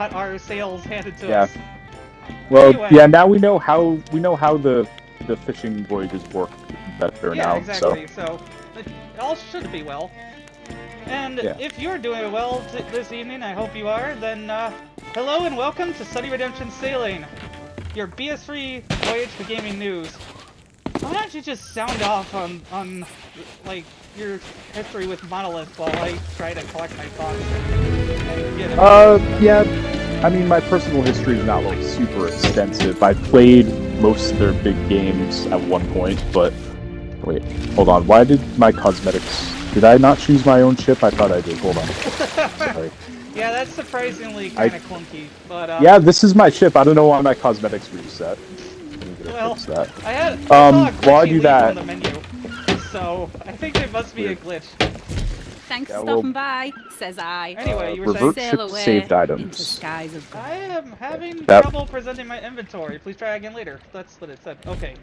our sales handed to Yeah. us. Well, Anyway. yeah. Now we know how the fishing voyages work better Yeah, now. exactly. So it all should be well. And Yeah. if you're doing well this evening, I hope you are, then hello and welcome to SunnyRedemption Sailing, your BS3 Voyage to Gaming news. Why don't you just sound off on like your history with Monolith while I try to collect my thoughts and get it. Yeah. I mean, my personal history is not like super extensive. I played most of their big games at one point, but wait, hold on. Why did my cosmetics? Did I not choose my own ship? I thought I did. Hold on. Sorry. Yeah, that's surprisingly kind of clunky, but yeah, this is my ship. I don't know why my cosmetics reset. Well, fix that. I saw a while I do glitchy that, on the menu, so I think there must be a glitch. Thanks Yeah, for stopping by, says I. Anyway, you were revert saying? ship Sail away saved into items. skies of I am having That- trouble presenting my inventory. Please try again later. That's what it said. Okay.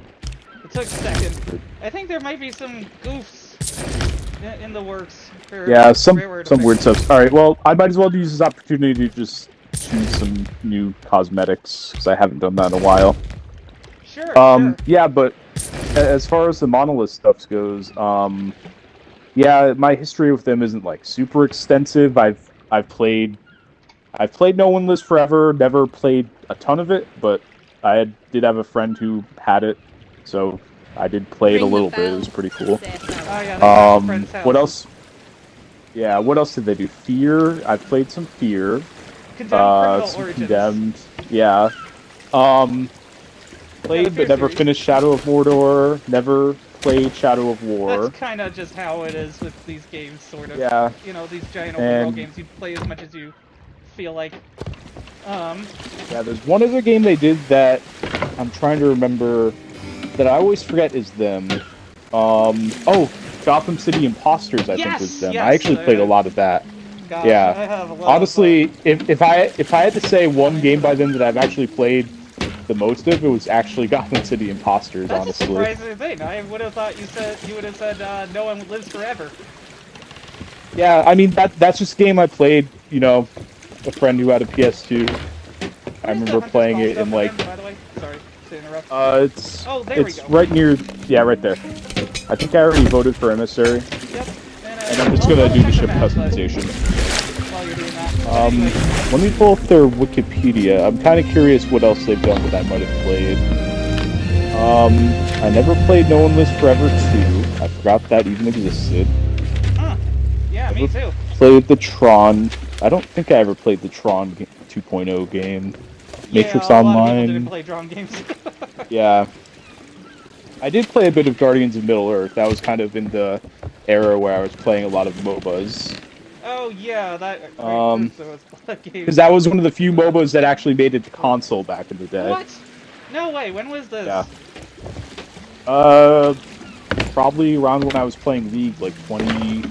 It took a second. I think there might be some goofs in the works. For Yeah, some Rareware to weird fix. stuff. All right, well, I might as well use this opportunity to just choose some new cosmetics because I haven't done that in a while. Sure, sure. Yeah, but as far as the monolith stuff goes, yeah, my history with them isn't like super extensive. I've played No One Lives Forever. Never played a ton of it, but did have a friend who had it, so I did play it a little bit. It was pretty cool. Oh yeah, that's my friend's house. What else? Yeah, what else did they do? Fear. I played some Fear. Condemned Some Criminal Origins. Condemned. Yeah. Played Fear but never series. finished Shadow of Mordor. Never played Shadow of War. That's kind of just how it is with these games, sort of. Yeah. You know, these giant open world And- games. You play as much as you feel like. Yeah, there's one other game they did that I'm trying to remember that I always forget is them. Oh, Gotham City Imposters, I think was them. Yes, I actually played a lot of that. Gosh, Yeah. I have a lot Honestly, if I had to say one game by them that I've actually played the most of, it was actually Gotham City Imposters. That's honestly, a surprising thing. I would have thought you would have said No One Lives Forever. yeah. I mean that's just a game I played. You know, a friend who had a PS2. I remember playing it in like. By the way, sorry to interrupt. It's Oh, there we it's go. right near. Yeah, right there. I think I already voted for emissary, Yep. and I'm just gonna do the ship customization. While you're doing that. Anyway, Let me pull up their Wikipedia. I'm kind of curious what else they've done that I might have played. I never played No One Lives Forever 2. I forgot that even existed. yeah, me too. Played the Tron. I don't think I ever played the Tron 2.0 game. Matrix yeah, a Online. lot of people didn't play drone games. Yeah. I did play a bit of Guardians of Middle-earth. That was kind of in the era where I was playing a lot of MOBAs. Oh yeah, that. Because that was one of the few MOBAs that actually made it to console back in the day. What? No way. When was this? Yeah. Probably around when I was playing League, like 20...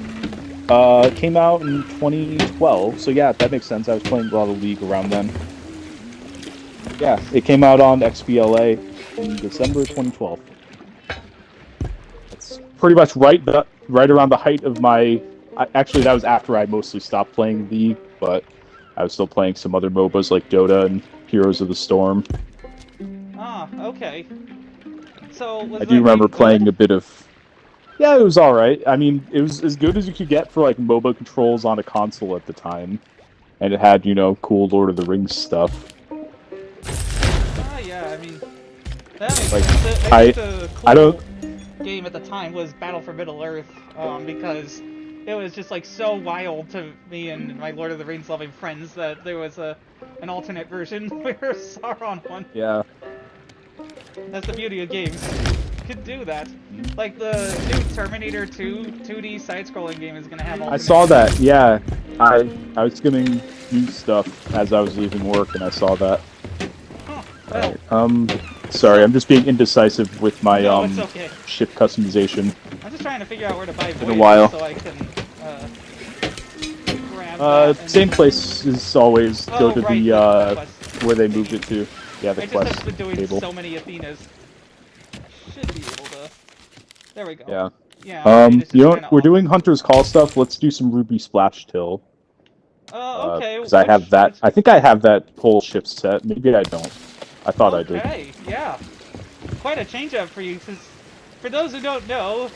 it came out in 2012, so yeah, that makes sense. I was playing a lot of League around then. Yeah, it came out on XBLA in December 2012. That's pretty much right around the height of my... Actually, that was after I mostly stopped playing League, but I was still playing some other MOBAs like Dota and Heroes of the Storm. Ah, okay. So was I do remember playing good? a bit of... Yeah, it was alright. I mean, it was as good as you could get for, like, MOBA controls on a console at the time. And it had, you know, cool Lord of the Rings stuff. Ah, yeah, I mean... That makes Like, sense. I think the cool I don't... game at the time was Battle for Middle-earth, because it was just, like, so wild to me and my Lord of the Rings loving friends that there was an alternate version where Sauron won. Yeah. That's the beauty of games. You could do that. Like the new Terminator 2 2D side-scrolling game is gonna have all. I saw that, yeah. I was skimming news stuff as I was leaving work and I saw that. Huh, well, Alright, sorry, I'm just being indecisive with my, no, it's okay. ship customization. I'm just trying to figure out where to buy Been a Voyage while. so I can grab that and... Same place as always. Oh, Go to right, the, quest. where they moved it to. Yeah, the I quest just have been doing table. so many Athenas. Should be able to. There we go. Yeah. Yeah. I mean, it's just You know kinda what? We're off. doing Hunter's Call stuff. Let's do some Ruby Splash Till. Okay. Because I have that. I think I have that whole ship set. Maybe I don't. I thought I did. Okay, yeah. Quite a change up for you, because for those who don't know,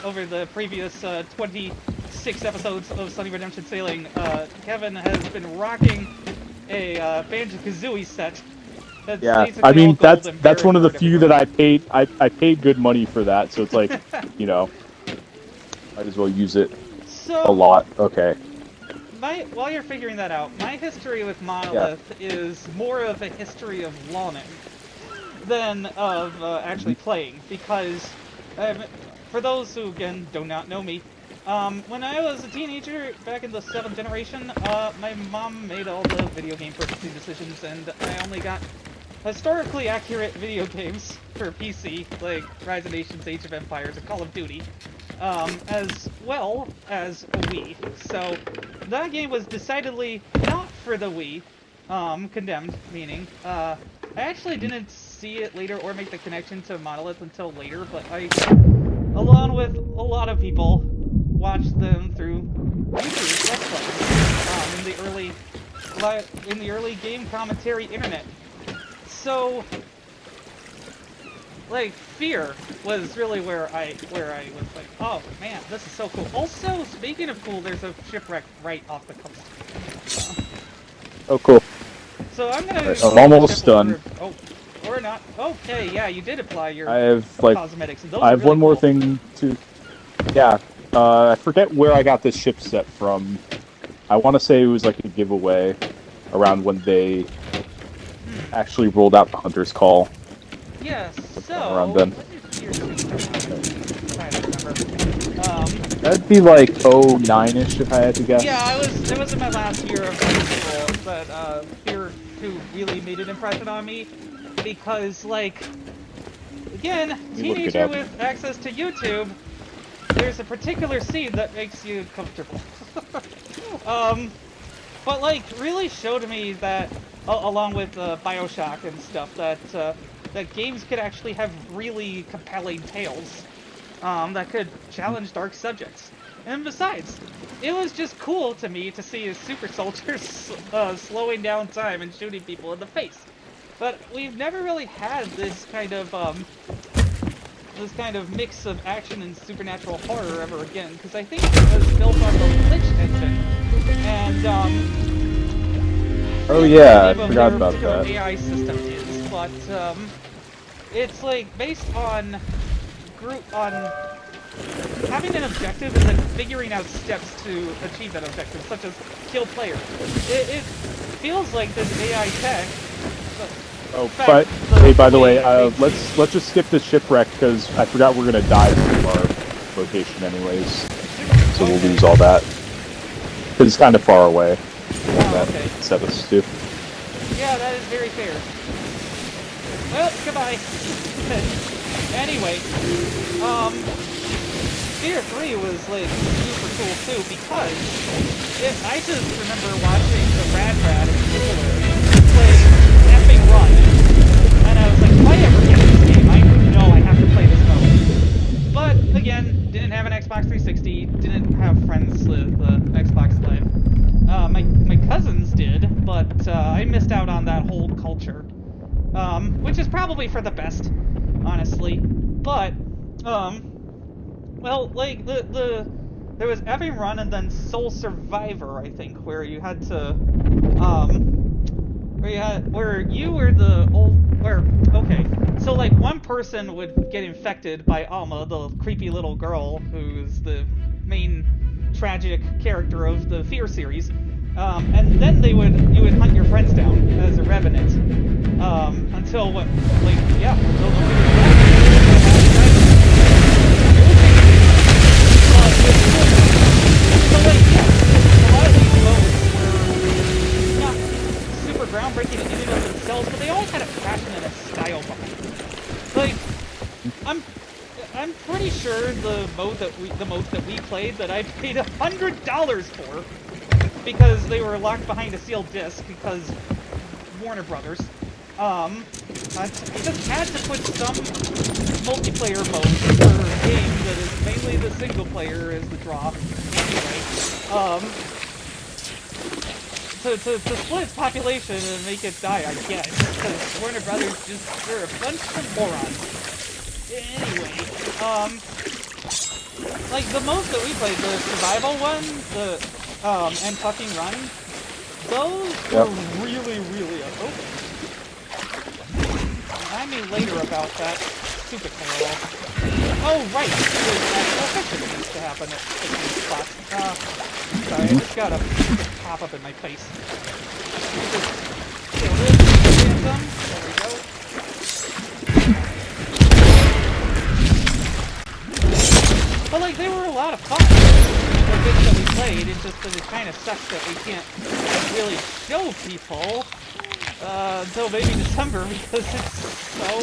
over the previous 26 episodes of Sunny Redemption Sailing, Kevin has been rocking a Banjo-Kazooie set. That's Yeah, basically I mean all gold and that's one of the bird few everywhere. that I paid. I paid good money for that, so it's like, you know, might as well use it So, a lot. Okay. while you're figuring that out, my history with Monolith is more of a history of lawning than of actually playing, because for those who, again, do not know me, when I was a teenager, back in the 7th generation, my mom made all the video game purchasing decisions, and I only got historically accurate video games for PC, like Rise of Nations, Age of Empires, and Call of Duty, as well as a Wii. So that game was decidedly not for the Wii, condemned, meaning. I actually didn't see it later or make the connection to Monolith until later, but I, along with a lot of people, watched them through YouTube Let's Plays, in the early game commentary internet. So, like, fear was really where I was like, oh man, this is so cool. Also, speaking of cool, there's a shipwreck right off the coast. Oh, cool. So I'm gonna. Right, I'm almost done. Oh, or not. Okay, yeah, you did apply your I have like cosmetics. And those I are have really one more cool. thing to. Yeah, I forget where I got this ship set from. I want to say it was like a giveaway around when they actually rolled out the Hunter's Call. Yeah, so Around then. what is your I don't remember. That'd be like 09-ish if I had to guess. Yeah, it was in my last year of high school that Fear 2 really made an impression on me, because, like, again, teenager with access to YouTube, there's a particular scene that makes you comfortable. But, like, really showed me that, along with Bioshock and stuff, that games could actually have really compelling tales that could challenge dark subjects. And besides, it was just cool to me to see a super soldier slowing down time and shooting people in the face. But we've never really had this kind of mix of action and supernatural horror ever again, because I think it was built on the Glitch engine, and oh yeah, I forgot about that. AI system is, but it's like based on having an objective and then figuring out steps to achieve that objective, such as kill player. It feels like this AI tech. Oh, but hey, by the way, let's just skip this shipwreck because I forgot we're gonna die from our location anyways, so we'll lose all that because it's kind of far away. Okay. Set us to. Yeah, that is very fair. Well, goodbye. Anyway, Fear 3 was, like, super cool, too, because I just remember watching the Rad in particular play Epic Run, and I was like, if I ever get this game, I know I have to play this mode. But, again, didn't have an Xbox 360, didn't have friends with Xbox Live. My cousins did, but I missed out on that whole culture. Which is probably for the best, honestly. But, well, like, there was Epic Run and then Soul Survivor, I think, where you had to, where you were the okay, so, like, one person would get infected by Alma, the creepy little girl, who's the main tragic character of the Fear series, and then you would hunt your friends down as a revenant, until what, like, yeah, until nobody was back. So, like, yeah, a lot of these modes were not super groundbreaking in and of themselves, but they all had a passion and a style behind them. Like, I'm pretty sure the modes that we played that I paid $100 for, because they were locked behind a sealed disc because Warner Brothers. I just had to put some multiplayer mode for a game that is mainly the single player is the draw. Anyway, to split its population and make it die, I guess. Because Warner Brothers they're a bunch of morons. Anyway, like, the most that we played, the survival one, and fucking run, those were really, really, remind me later about that stupid parallel. Oh, right, there's actual fiction that needs to happen at these spots. Sorry, I just got a pop up in my face. Just kill this, random, there we go. But, like, they were a lot of fun. The bits that we played, it's just that it kind of sucks that we can't really show people until maybe December because it's so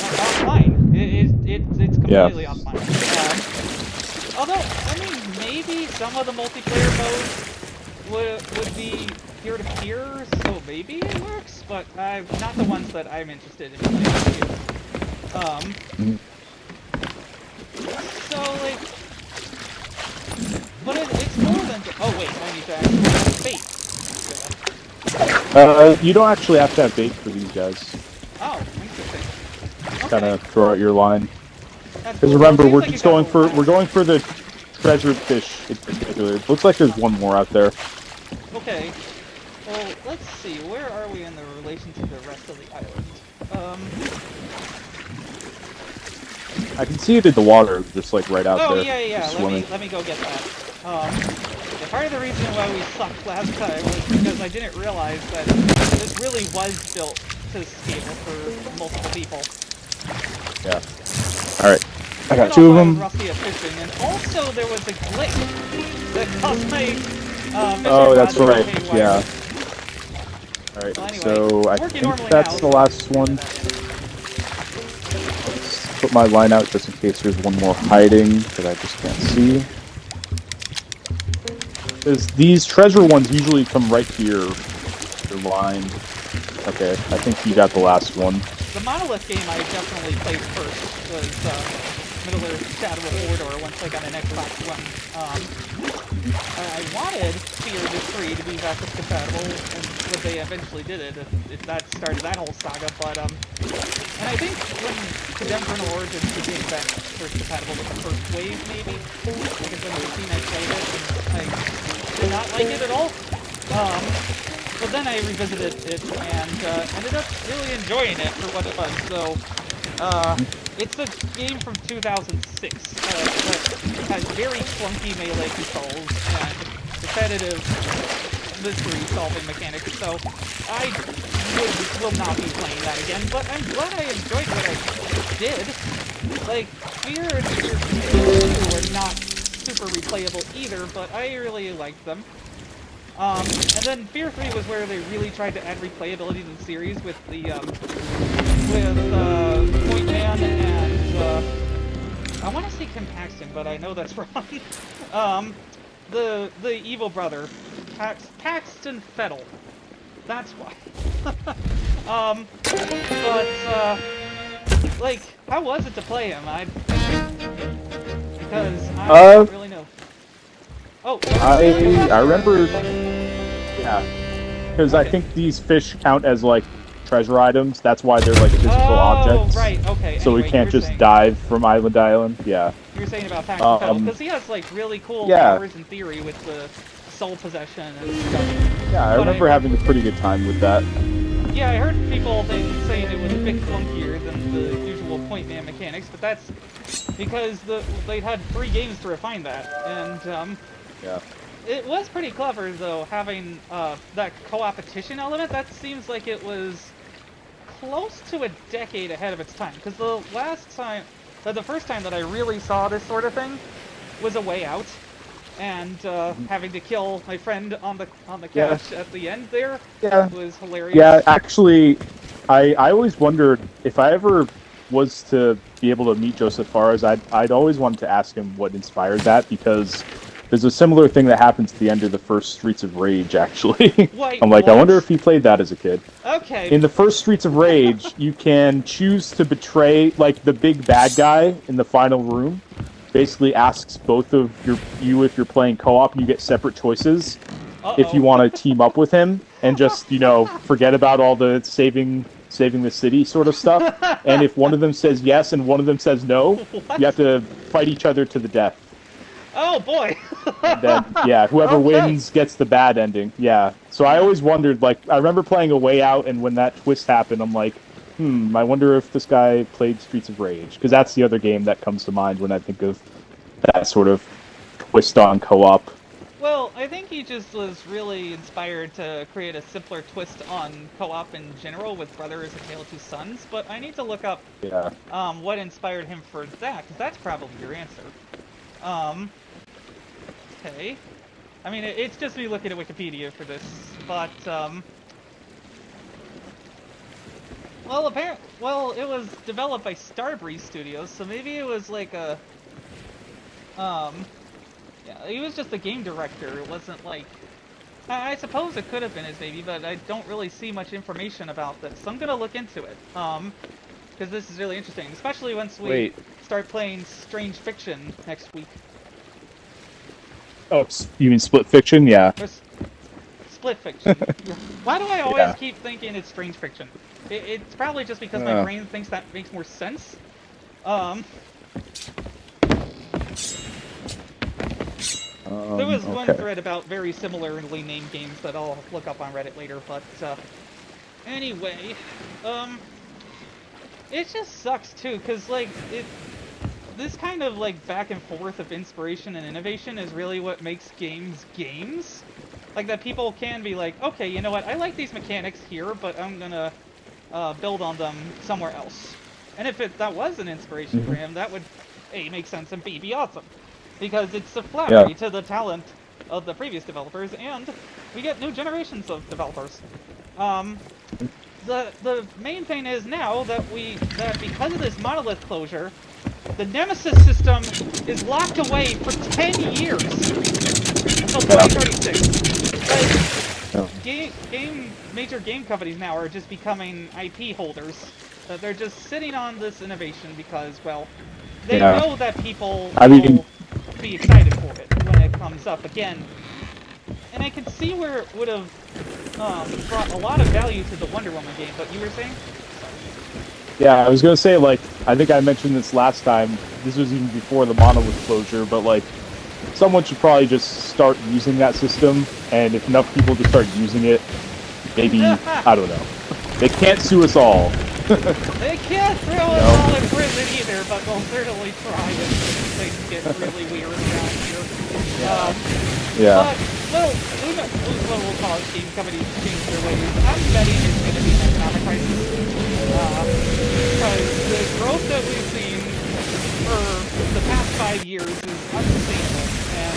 offline. It's completely offline. Although, I mean, maybe some of the multiplayer modes would be peer-to-peer, so maybe it works, but not the ones that I'm interested in playing. So, like, but it's more than oh wait, I need to actually have bait. You don't actually have to have bait for these guys. Oh, interesting. Okay. Kind of throw out your line. That's Because cool. remember, Well, we're it seems just like we're going for the treasured fish in particular. Looks like there's one more out there. Okay. Well, let's see. Where are we in the relation to the rest of the island? I can see it in the water, just like right out there. Oh yeah. just Let me go get that. Part of the reason why we sucked last time was because I didn't realize that this really was built to scale for multiple people. Yeah. All right. I got two of them. Rusty at fishing, and also there was a glitch that caused my Oh, that's right. Yeah. All right. Well, anyway, So I working think normally that's now, the last one. Let's put my line out just in case there's one more hiding that I just can't see. Because these treasure ones usually come right here. They're lined. Okay, I think you got the last one. The Monolith game I definitely played first was middleearthshadowofmordor once I got an Xbox One. I wanted Fear 3 to be backwards compatible, and when they eventually did it, that started that whole saga, but, and I think when condemnedcriminalorigins became backwards compatible with the first wave, maybe, like in 2015 I played it, and I did not like it at all. But then I revisited it and ended up really enjoying it for what it was. So, it's a game from 2006 that has very clunky melee controls and repetitive mystery-solving mechanics. So, I will not be playing that again. But I'm glad I enjoyed what I did. Like, Fear and Fear 2 were not super replayable either, but I really liked them. And then Fear 3 was where they really tried to add replayability to the series with the, Point Man and, I want to say Kim Paxton, but I know that's wrong. The evil brother, Paxton Fettel. That's why. Like, how was it to play him? Because I don't really know. Oh, I remember, yeah, because I think these fish count as like treasure items. That's why they're like physical objects. Oh, right, okay. So anyway, we can't just dive from island to island. Yeah. You're saying about Paxton Fettel, because he has like really cool powers in theory with the soul possession and stuff. Yeah, I remember having a pretty good time with that. Yeah, I heard people saying it was a bit clunkier than the usual Point Man mechanics, but that's because they'd had 3 games to refine that, and yeah. It was pretty clever, though, having that co-opetition element. That seems like it was close to a decade ahead of its time. Because the first time that I really saw this sort of thing was A Way Out, and having to kill my friend on the couch at the end there was hilarious. Yeah, actually, I always wondered if I ever was to be able to meet Joseph Fares, I'd always wanted to ask him what inspired that, because there's a similar thing that happens at the end of the first Streets of Rage, actually. Wait, I'm like, what? I wonder if he played that as a kid. Okay. In the first Streets of Rage, you can choose to betray, like, the big bad guy in the final room. Basically asks both of you if you're playing co-op, and you get separate choices. if you want to team up with him and just, you know, forget about all the saving the city sort of stuff. And if one of them says yes and one of them says no, What? you have to fight each other to the death. Oh boy! And then, yeah, whoever Okay. wins gets the bad ending. Yeah. So I always wondered, like, I remember playing A Way Out, and when that twist happened, I'm like, I wonder if this guy played Streets of Rage, because that's the other game that comes to mind when I think of that sort of twist on co-op. Well, I think he just was really inspired to create a simpler twist on co-op in general with Brothers: A Tale of Two Sons, but I need to look up Yeah. what inspired him for that, because that's probably your answer. Okay. I mean, it's just me looking at Wikipedia for this, but, well, it was developed by Starbreeze Studios, so maybe it was like a, yeah, he was just the game director. It wasn't like, I suppose it could have been his baby, but I don't really see much information about this, so I'm gonna look into it, because this is really interesting, especially once we start playing Strange Fiction next week. Oh, you mean Split Fiction? Yeah. Or Split Fiction. Why do I always keep thinking it's Strange Fiction? It's probably just because my brain thinks that makes more sense. There was one thread about very similarly named games that I'll look up on Reddit later, but anyway, it just sucks too, because like this kind of like back and forth of inspiration and innovation is really what makes games games. Like that people can be like, okay, you know what, I like these mechanics here, but I'm gonna build on them somewhere else. And if that was an inspiration for him, that would A, make sense, and B, be awesome. Because it's a flattery to the talent of the previous developers, and we get new generations of developers. The main thing is now that because of this monolith closure, the Nemesis system is locked away for 10 years until 2036. Major game companies now are just becoming IP holders. They're just sitting on this innovation because, well, they know that people will be excited for it when it comes up again. And I can see where it would have brought a lot of value to the Wonder Woman game, but you were saying? Yeah, I was gonna say, like, I think I mentioned this last time, this was even before the monolith closure, but like, someone should probably just start using that system, and if enough people just start using it, maybe, I don't know. They can't sue us all. They can't throw us all in prison either, but they'll certainly try if things get really weird around here. But, well, we'll call it game companies change their ways. I'm betting there's going to be an economic crisis. Because the growth that we've seen for the past 5 years is unsustainable. And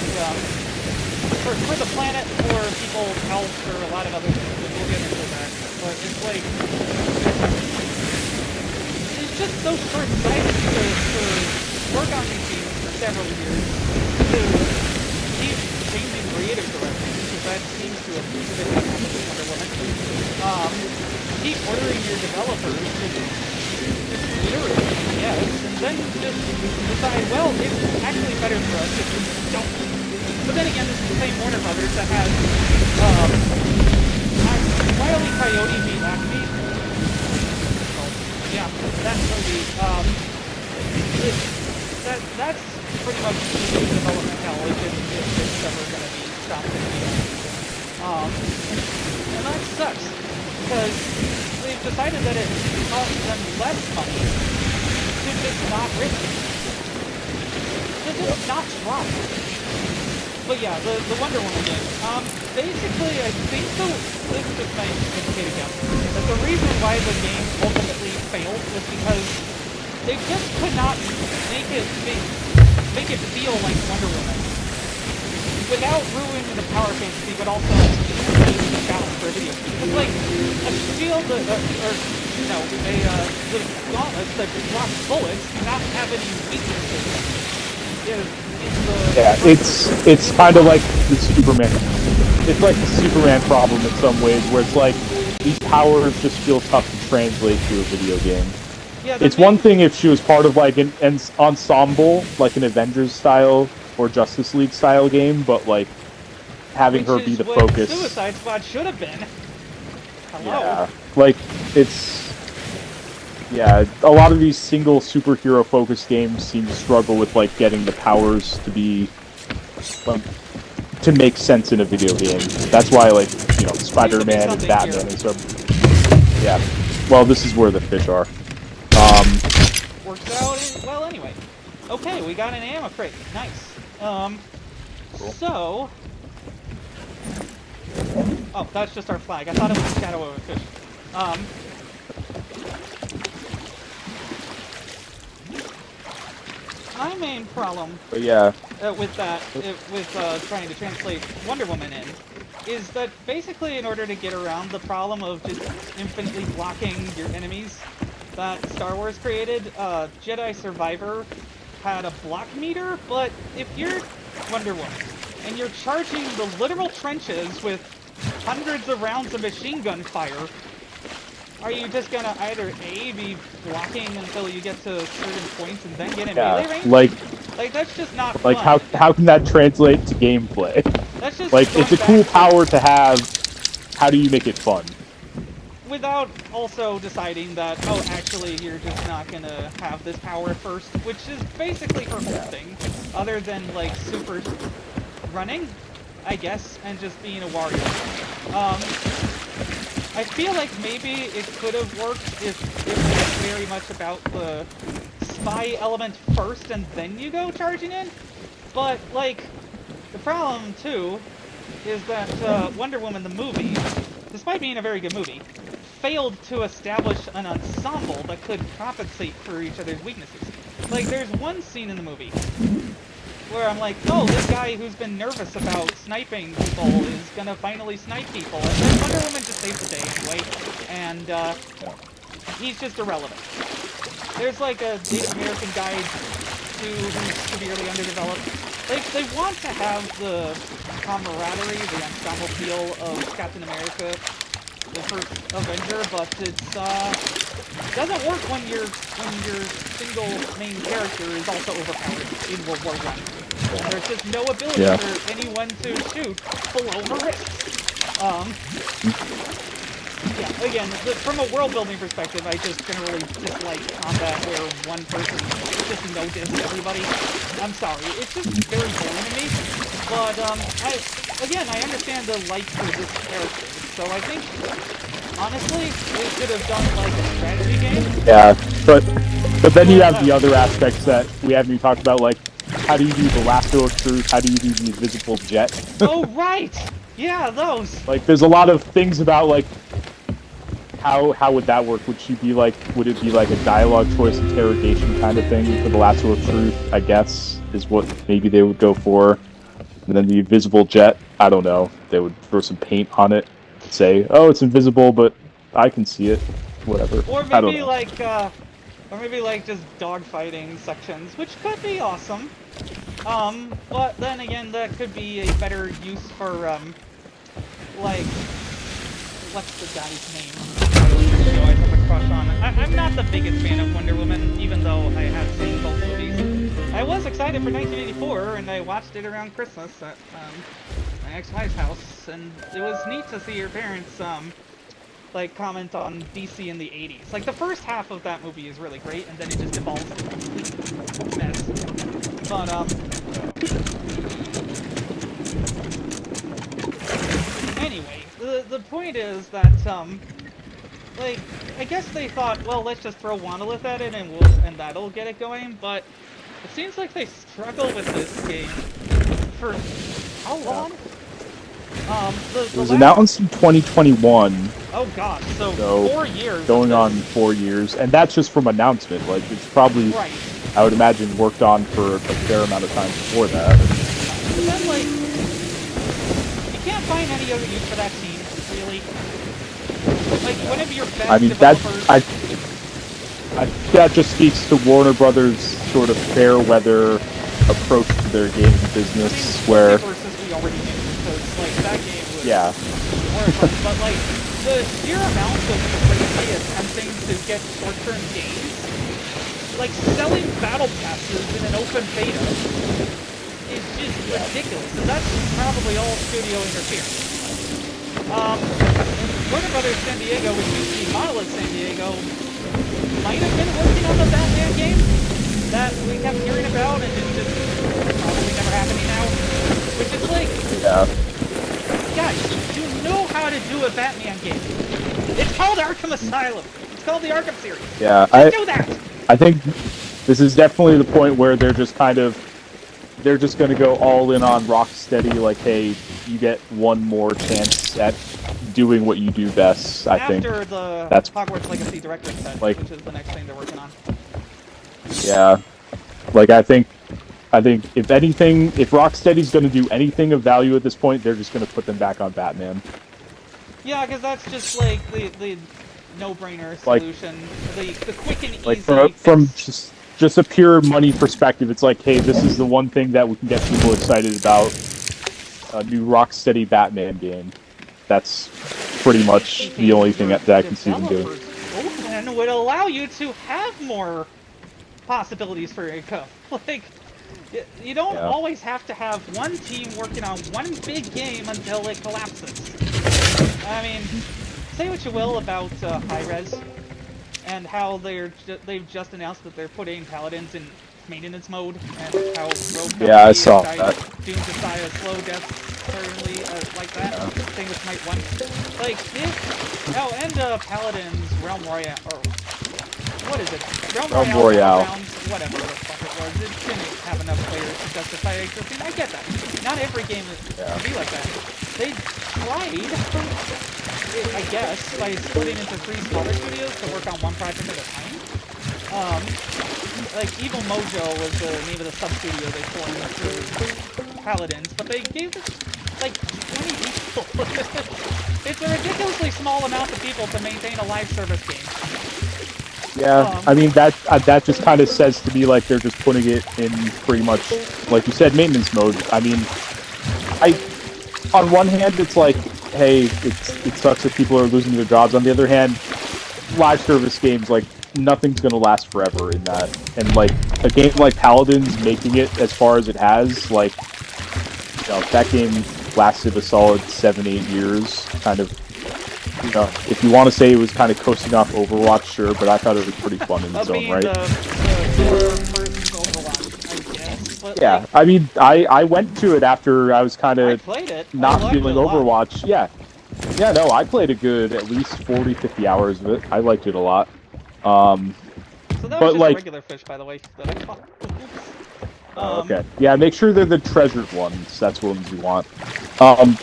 for the planet, for people's health, for a lot of other things, we'll get into that. But it's like, it's just so short-sighted to work on these games for several years, to keep changing creative directions, because that seems to have been happening with Wonder Woman. Keep ordering your developers to literally, yes, and then just decide, well, it's actually better for us if we don't. But then again, this is the same Warner Brothers that has, Wile E. Coyote beat Acme. Oh, yeah, that movie, that's pretty much the development hell if it's ever gonna be stopped in the and that sucks, because they've decided that it costs them less money to just not risk it. To just not try. But yeah, the Wonder Woman game. Basically, I think this is just my educated guess, that the reason why the game ultimately failed was because they just could not make it feel like Wonder Woman without ruining the power fantasy, but also losing the balance for a video. It's like a shield, the gauntlets that block bullets do not have any weaknesses. It's kind of like the Superman. It's like the Superman problem in some ways, where it's like these powers just feel tough to translate to a video game. Yeah, it's one thing if she was part of like an ensemble, like an Avengers style or Justice League style game, but like having her Which be is the what focus. Suicide Squad should have been. Hello. Yeah, like yeah, a lot of these single superhero focused games seem to struggle with like getting the powers to be like to make sense in a video game. That's why like, you know, Spider-Man and Batman and so yeah. Well, this is where the fish are. Works out well anyway. Okay, we got an ammo crate. Nice. Cool. So oh, that's just our flag. I thought it was a shadow of a fish. My main problem But yeah, with that, with trying to translate Wonder Woman in, is that basically in order to get around the problem of just infinitely blocking your enemies that Star Wars created, Jedi Survivor had a block meter, but if you're Wonder Woman and you're charging the literal trenches with hundreds of rounds of machine gun fire, are you just gonna either A, be blocking until you get to certain points and then get in melee range? like that's just not like fun. how can that translate to gameplay? That's just Like, going it's a back cool to- power to have. How do you make it fun? Without also deciding that, oh, actually, you're just not gonna have this power first, which is basically her whole thing, other than, like, super running, I guess, and just being a warrior. I feel like maybe it could have worked if it was very much about the spy element first and then you go charging in, but, like, the problem, too, is that Wonder Woman, the movie, despite being a very good movie, failed to establish an ensemble that could compensate for each other's weaknesses. Like, there's one scene in the movie where I'm like, oh, this guy who's been nervous about sniping people is gonna finally snipe people, and then Wonder Woman just saves the day anyway, and he's just irrelevant. There's like a Native American guy who's severely underdeveloped. Like, they want to have the camaraderie, the ensemble feel of Captain America, the first Avenger, but it's doesn't work when your single main character is also overpowered in World War I. There's just no ability for anyone to shoot below her wrists. Yeah, again, from a world-building perspective, I just generally dislike combat where one person just no-diss everybody. I'm sorry, it's just very boring to me. But, I understand the like for this character, so I think, honestly, they could have done, like, a strategy game. Yeah, but then you have the other aspects that we haven't even talked about, like, how do you do the lasso of truth? How do you do the invisible jet? Oh, right! Yeah, those! Like, there's a lot of things about, like, how would that work? Would it be like a dialogue choice interrogation kind of thing for the lasso of truth, I guess, is what maybe they would go for. And then the invisible jet, I don't know. They would throw some paint on it, say, oh, it's invisible, but I can see it. Whatever. Or I don't maybe know. like, just dogfighting sections, which could be awesome. But then again, that could be a better use for, like, what's the guy's name? I always have a crush on. I'm not the biggest fan of Wonder Woman, even though I have seen both movies. I was excited for 1984, and I watched it around Christmas at, my ex-wife's house, and it was neat to see her parents, like, comment on DC in the 80s. Like, the first half of that movie is really great, and then it just evolves into a complete mess. But, anyway, the point is that, like, I guess they thought, well, let's just throw Monolith at it and that'll get it going, but it seems like they struggle with this game for how long? It was announced in 2021. Oh god, so 4 years. Going on 4 years, and that's just from announcement. Like, it's probably, right. I would imagine, worked on for a fair amount of time before that. But then, like, you can't find any other use for that team, really. Like, one of your best I mean, developers... that just speaks to Warner Brothers' sort of fair weather approach to their gaming business, where... Versus we already knew, because, like, that game was... Yeah. Horrifying, but, like, the sheer amount of crazy attempting to get short-term gains, like, selling battle passes in an open beta is just ridiculous, and that's probably all studio interference. Warner Brothers San Diego, which used to be Monolith San Diego, might have been working on the Batman game that we kept hearing about, and it's just probably never happening now. Which is like, guys, you know how to do a Batman game. It's called Arkham Asylum. It's called the Arkham series. Yeah, do that. I think this is definitely the point where they're just kind of, they're just going to go all in on Rocksteady, like, hey, you get one more chance at doing what you do best, I think. After the That's Hogwarts Legacy Director's Cut, like, which is the next thing they're working on. Yeah. Like, I think if anything, if Rocksteady's going to do anything of value at this point, they're just going to put them back on Batman. Yeah, because that's just, like, the no-brainer solution. Like, the quick and easy like, from just a pure money perspective, it's like, hey, this is the one thing that we can get people excited about. A new Rocksteady Batman game. That's pretty much the only thing that I can see them doing. Open would allow you to have more possibilities for income. Like, you don't always have to have one team working on one big game until it collapses. I mean, say what you will about Hi-Res and how they've just announced that they're putting paladins in maintenance mode, and how roguecompany I saw that. doomed to die a slow death, certainly like that. Same with Smite 1. Like, and paladins Realm Royale, or what is it? Realm Royale. Whatever the fuck it was. It didn't have enough players to justify existing. I get that. Not every game is to be like that. They tried, I guess, by splitting into 3 smaller studios to work on one project at a time. Like, Evil Mojo was the name of the sub-studio they formed for Paladins, but they gave it, like, 20 people. It's a ridiculously small amount of people to maintain a live service game. Yeah, I mean, that just kind of says to me like they're just putting it in pretty much, like you said, maintenance mode. I mean, on one hand, it's like, hey, it sucks that people are losing their jobs. On the other hand, live service games, like, nothing's gonna last forever in that. And, like, a game like Paladins making it as far as it has, like, you know, that game lasted a solid 7-8 years, kind of. You know, if you want to say it was kind of coasting off Overwatch, sure, but I thought it was pretty fun in its own right. The first Overwatch, I guess. But yeah, like, I mean, I went to it after I was kind of not feeling Overwatch. Yeah, no, I played a good at least 40-50 hours of it. I liked it a lot. So that was just like, a regular fish, by the way, that I caught. Okay. Yeah, make sure they're the treasured ones. That's what you want.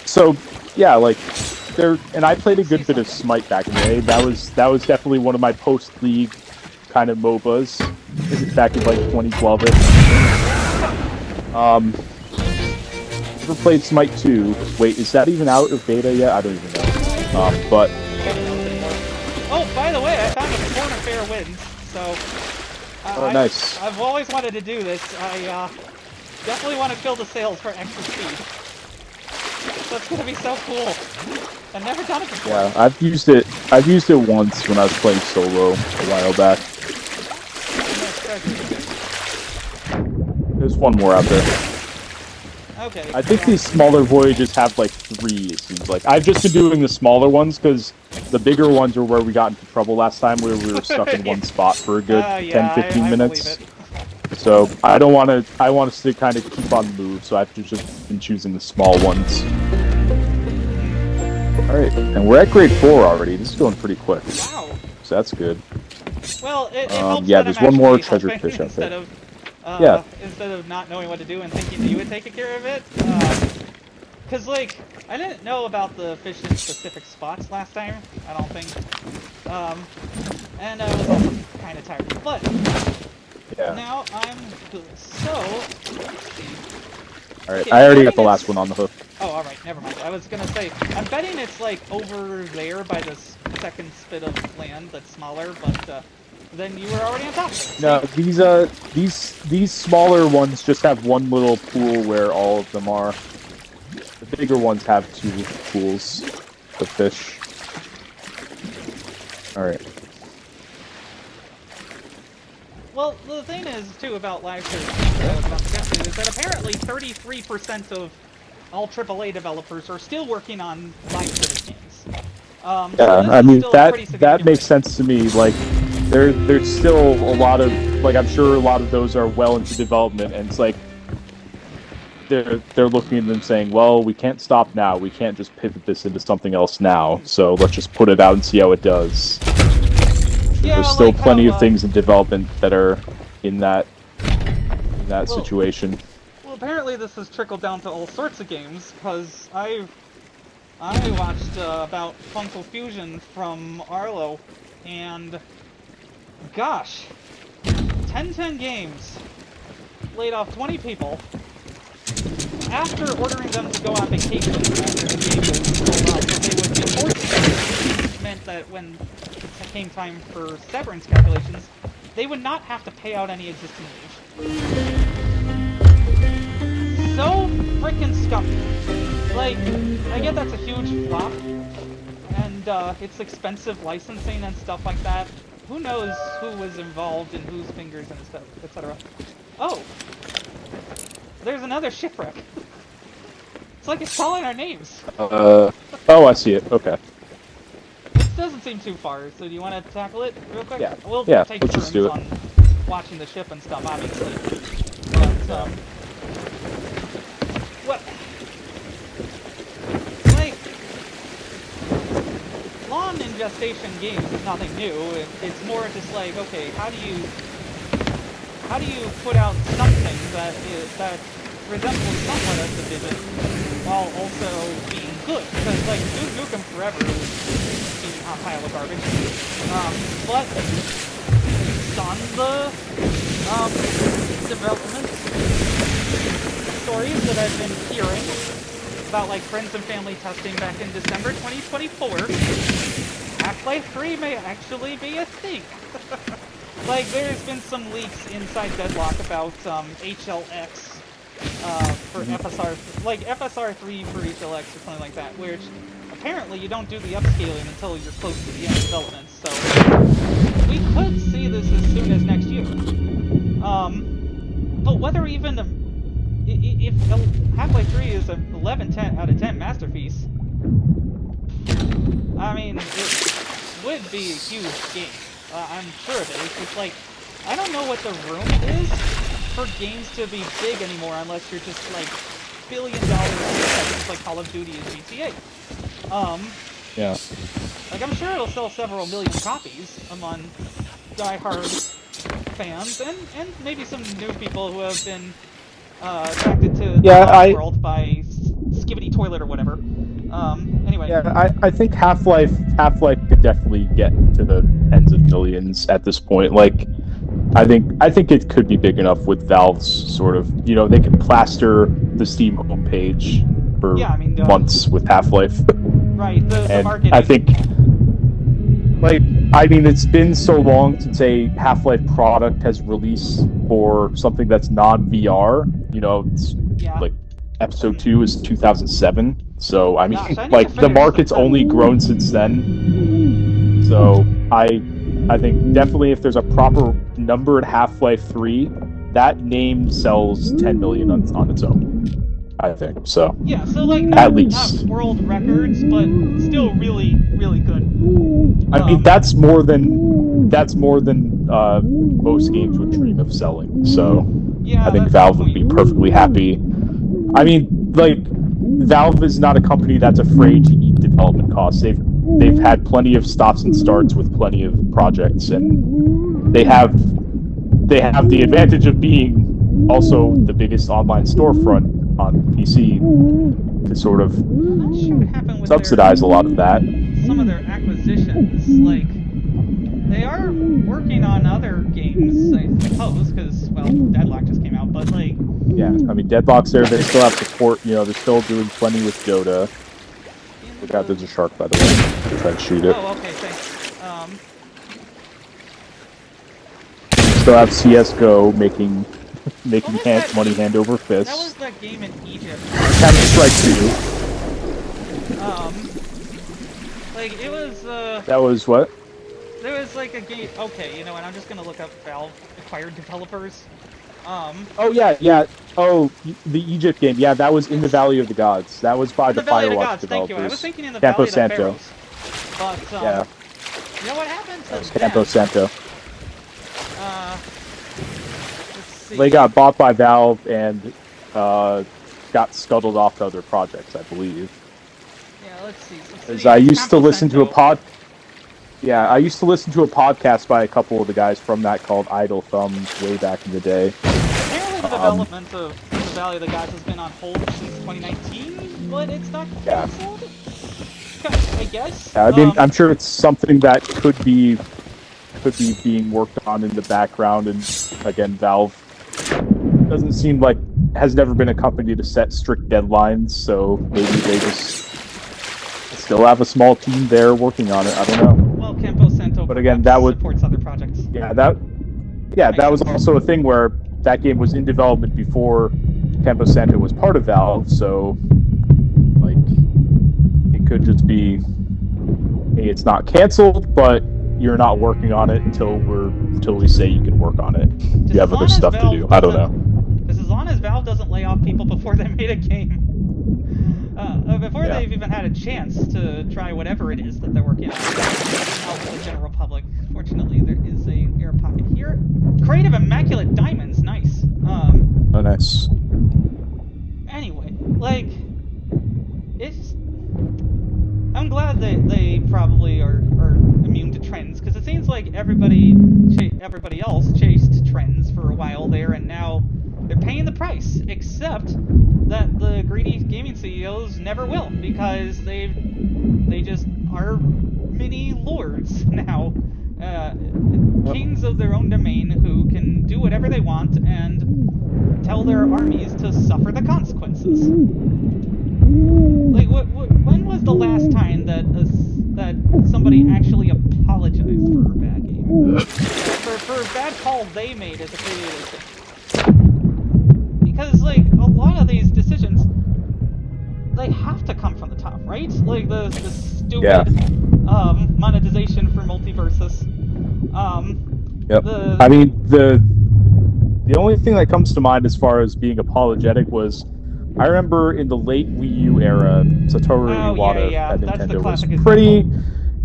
So, yeah, like, and I played a good bit of Smite back in the day. That was definitely one of my post-league kind of MOBAs back in, like, 2012. Never played Smite 2. Wait, is that even out of beta yet? I don't even know. But... Oh, by the way, I found a Corn Affair wins, so... nice. I've always wanted to do this. I definitely want to kill the sails for extra speed. That's gonna be so cool. I've never done it before. Yeah, I've used it once when I was playing solo a while back. There's one more out there. Okay. I think these smaller voyages have like 3, it seems like. I've just been doing the smaller ones because the bigger ones are where we got into trouble last time, where we were stuck in one spot for a good 10-15 minutes. So I want us to kind of keep on the move, so I've just been choosing the small ones. Alright, and we're at grade 4 already. This is going pretty quick. Wow. So that's good. Well, it helps yeah, that there's I'm one more actually treasure fish out there. Instead of not knowing what to do and thinking that you would take care of it. Because, like, I didn't know about the fish in specific spots last time, I don't think. And I was also kind of tired. But, now I'm good. So, let's see. Alright, I already got the last one on the hook. Oh, alright, never mind. I was gonna say, I'm betting it's, like, over there by the second spit of land that's smaller, but, then you were already on top of it. No, these smaller ones just have one little pool where all of them are. The bigger ones have 2 pools of fish. Alright. Well, the thing is, too, about live service, to is that apparently 33% of all AAA developers are still working on live service games. So Yeah, this I is mean still a pretty that significant makes rate. sense to me. Like, there's still a lot of, like, I'm sure a lot of those are well into development, and it's like they're looking at them saying, well, we can't stop now. We can't just pivot this into something else now. So let's just put it out and see how it does. Yeah, There's still like plenty how, of things in development that are in that well, situation. Well, apparently this has trickled down to all sorts of games, because I watched about funkofusion from Arlo, and gosh, 10 games laid off 20 people after ordering them to go on vacation after the game was sold out, so they would be forced to, which meant that when it came time for severance calculations, they would not have to pay out any existing leave. So frickin' scummy. Like, I get that's a huge flop, and it's expensive licensing and stuff like that. Who knows who was involved and whose fingers and stuff, etc. Oh! There's another shipwreck. It's like it's calling our names. Oh, I see it. Okay. This doesn't seem too far, so do you want to tackle it real quick? Yeah. We'll Yeah, take let's turns just do it. on watching the ship and stuff, obviously. But, what? Like, long in gestation games is nothing new. It's more just like, okay, how do you put out something that resembles somewhat of the Division while also being good? Because like Duke Nukem Forever was being a pile of garbage. But on the development stories that I've been hearing about like friends and family testing back in December 2024, Half-Life 3 may actually be a thing. Like, there's been some leaks inside Deadlock about HLX for FSR, like FSR3 for HLX or something like that, which apparently you don't do the upscaling until you're close to the end of development, so we could see this as soon as next year. But whether even if Half-Life 3 is an 11 out of 10 masterpiece, I mean, it would be a huge game. I'm sure it is. It's like, I don't know what the room is for games to be big anymore unless you're just like billion-dollar franchises like Call of Duty and GTA. Yeah. Like, I'm sure it'll sell several million copies among die-hard fans and maybe some new people who have been attracted to the world by Skibbity Toilet or whatever. Anyway. Yeah, I think Half-Life could definitely get to the tens of millions at this point. Like, I think it could be big enough with Valve's sort of, you know, they can plaster the Steam homepage for months with Half-Life. Right, the marketing. I think, like, I mean, it's been so long since a Half-Life product has released for something that's non-VR. You know, it's like Episode 2 is 2007. So, I mean, like, the market's only grown since then. So, I think definitely if there's a proper number in Half-Life 3, that name sells 10 million on its own. I think, so. Yeah, so, like, at least. Not world records, but still really, really good. I mean, that's more than most games would dream of selling, so yeah, I think Valve would be perfectly happy. I mean, like, Valve is not a company that's afraid to eat development costs. They've had plenty of stops and starts with plenty of projects, and they have the advantage of being also the biggest online storefront on PC to sort of subsidize a lot of that. Some of their acquisitions, like, they are working on other games, I suppose, because, well, Deadlock just came out, but, like... Yeah, I mean, Deadlock's there, they still have support, you know, they're still doing plenty with Dota. Look out, there's a shark, by the way. I'll try to shoot it. Oh, okay, thanks. Still have CSGO making money hand over fist. That was that game in Egypt. Counter-Strike 2. Like, it was, That was what? There was, like, a game... Okay, you know what, I'm just gonna look up Valve acquired developers. Oh yeah, yeah. Oh, the Egypt game. Yeah, that was in the Valley of the Gods. That was by in the the Valley of the Firewatch Gods, thank developers. you. I was thinking in the Valley of the Camposanto. Pharaohs. But, Yeah, you know what happened to that was them? Camposanto. Let's see. They got bought by Valve and got scuttled off to other projects, I believe. Yeah, let's see. As I used to listen to a I used to listen to a podcast by a couple of the guys from that called Idle Thumbs way back in the day. Apparently the development of the Valley of the Gods has been on hold since 2019, but it's not canceled. I guess. I mean, I'm sure it's something that could be being worked on in the background, and again, Valve doesn't seem like has never been a company to set strict deadlines, so maybe they just still have a small team there working on it. I don't know. Well, Camposanto, but again, that would supports other projects. Yeah, that was also a thing where that game was in development before Camposanto was part of Valve, so like it could just be, hey, it's not canceled, but you're not working on it until we say you can work on it. You have other stuff to do. I don't know. Because as long as Valve doesn't lay off people before they made a game, before they've even had a chance to try whatever it is that they're working on out with the general public. Fortunately, there is a air pocket here. Crate of Immaculate Diamonds, nice. Oh, nice. Anyway, like, it's... I'm glad they probably are immune to trends, because it seems like everybody else chased trends for a while there, and now they're paying the price, except that the greedy gaming CEOs never will, because they just are mini lords now. Kings of their own domain who can do whatever they want and tell their armies to suffer the consequences. Like, when was the last time that somebody actually apologized for a bad game? For a bad call they made as a creative thing? Because, like, a lot of these decisions, they have to come from the top, right? Like, the stupid monetization for multiverses. Yep. I mean, the only thing that comes to mind as far as being apologetic was, I remember in the late Wii U era, Satoru Iwata at Nintendo was pretty.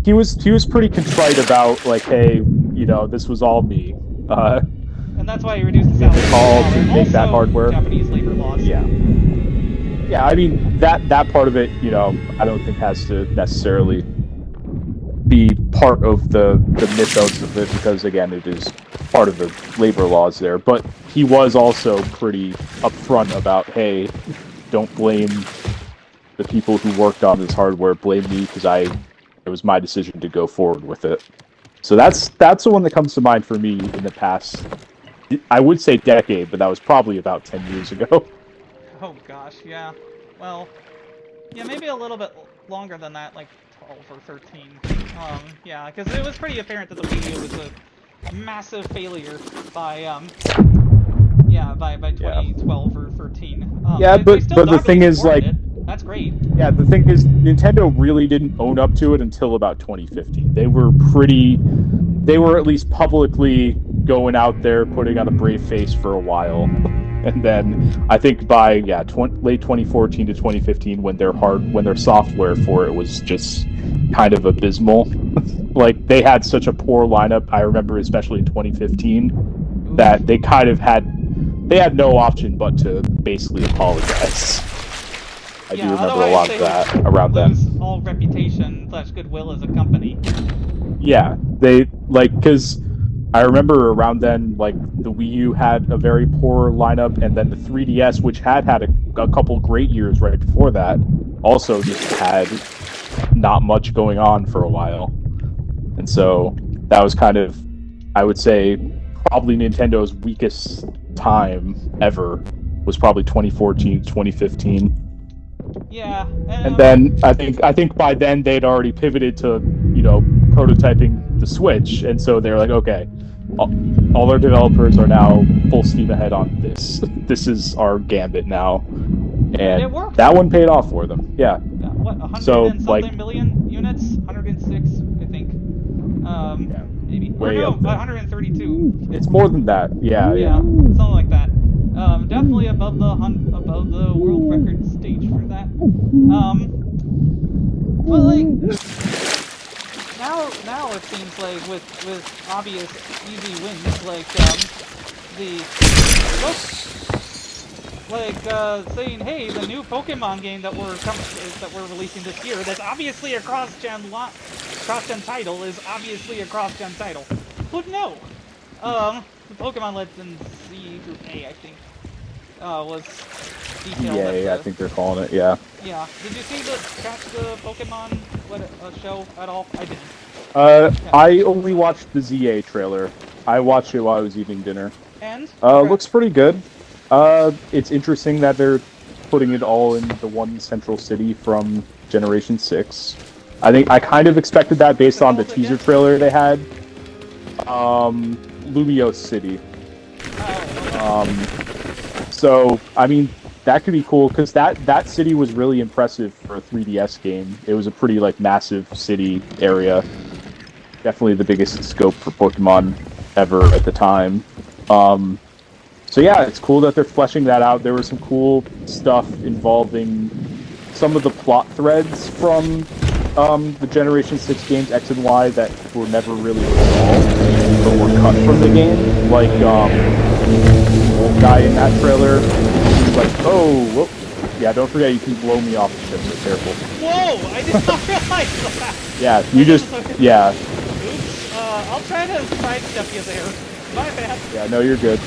He was pretty contrite about, like, hey, you know, this was all me. And that's why he reduced the salary. Call to make that hardware. Japanese labor laws. Yeah. Yeah, I mean that part of it, you know, I don't think has to necessarily be part of the mythos of it, because again, it is part of the labor laws there. But he was also pretty upfront about, hey, don't blame the people who worked on this hardware, blame me, because it was my decision to go forward with it. So that's the one that comes to mind for me in the past, I would say decade, but that was probably about 10 years ago. Oh gosh, yeah. Well, yeah, maybe a little bit longer than that, like 12 or 13. Yeah, because it was pretty apparent that the Wii U was a massive failure by 2012 or 13. Yeah, but the thing is, like, that's great. Yeah, the thing is, Nintendo really didn't own up to it until about 2015. They were at least publicly going out there, putting on a brave face for a while. And then I think by late 2014 to 2015, when their software for it was just kind of abysmal. Like, they had such a poor lineup. I remember, especially in 2015, that they had no option but to basically apologize. I do remember a lot of that around then. All reputation / goodwill as a company. Yeah, because I remember around then, like, the Wii U had a very poor lineup, and then the 3DS, which had a couple great years right before that, also just had not much going on for a while. And so that was kind of, I would say, probably Nintendo's weakest time ever was probably 2014, 2015. Yeah. And then I think by then they'd already pivoted to, you know, prototyping the Switch, and so they're like, okay, all our developers are now full steam ahead on this. This is our gambit now, and that one paid off for them. Yeah. What, 100 and something million units? 106, I think. maybe. way or no, up there. 132. It's more than that. Yeah. Yeah, something like that. Definitely above the world record stage for that. But like now it seems like with obvious easy wins, like saying, hey, the new Pokemon game that we're releasing this year, that's obviously a cross-gen title, is obviously a cross-gen title. Who'd know? The Pokemon Legendsza through A, I think, was detailed. Yeah, I think they're calling it. Yeah. Yeah. Did you catch the Pokemon show at all? I didn't. I only watched the ZA trailer. I watched it while I was eating dinner. And? Looks pretty good. It's interesting that they're putting it all in the one central city from Generation 6. I kind of expected that based on the teaser trailer they had. Lumiose City. So, I mean, that could be cool, because that city was really impressive for a 3DS game. It was a pretty, like, massive city area. Definitely the biggest scope for Pokemon ever at the time. So yeah, it's cool that they're fleshing that out. There was some cool stuff involving some of the plot threads from the Generation 6 games, X and Y, that were never really resolved, but were cut from the game. Like, the old guy in that trailer, he's like, oh, whoop. Yeah, don't forget you can blow me off the ship, so careful. Whoa! I did not realize that! Yeah, you just, yeah. Oops, I'll try to sidestep you there. My bad. Yeah, no, you're good.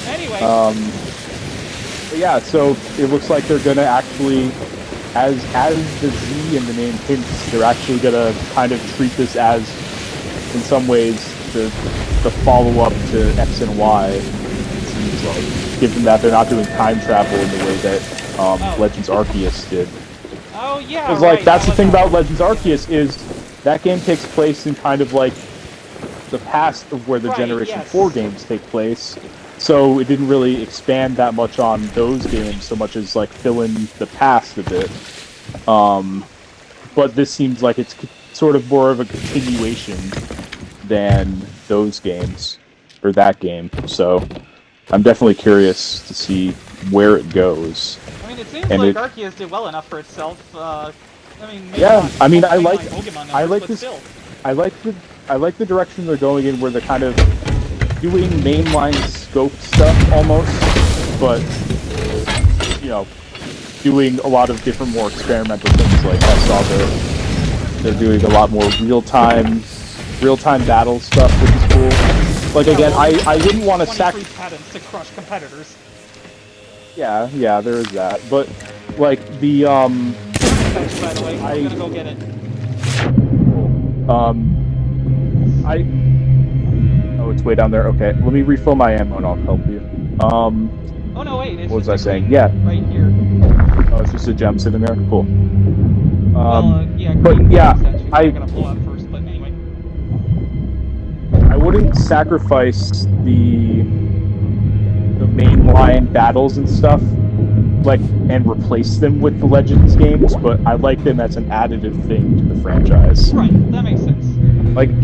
Anyway. But yeah, so it looks like they're gonna actually, as the Z in the name hints, they're actually gonna kind of treat this as, in some ways, the follow-up to X and Y. It seems like, given that they're not doing time travel in the way that Legends Arceus did. Oh yeah. Because like that's the thing about Legends Arceus is that game takes place in kind of like the past of where the Generation 4 games take place. So it didn't really expand that much on those games so much as like fill in the past a bit. But this seems like it's sort of more of a continuation than those games, or that game. So I'm definitely curious to see where it goes. I mean, it seems like Arceus did well enough for itself. I mean, yeah, I mean, I like the direction they're going in, where they're kind of doing mainline scope stuff almost, but you know, doing a lot of different, more experimental things. Like I saw they're doing a lot more real-time battle stuff, which is cool. Like again, I wouldn't want to patents to crush competitors. Yeah, there is that. But like the By the way, I'm gonna go get it. Oh, it's way down there. Okay, let me refill my ammo and I'll help you. Oh no, wait. It's what was I saying? Yeah. Right here. Oh, it's just a gem sitting there. Cool. Yeah. But yeah, I'm gonna blow out first. But anyway. I wouldn't sacrifice the mainline battles and stuff, like, and replace them with the Legends games, but I like them as an additive thing to the franchise. Right, that makes sense. I could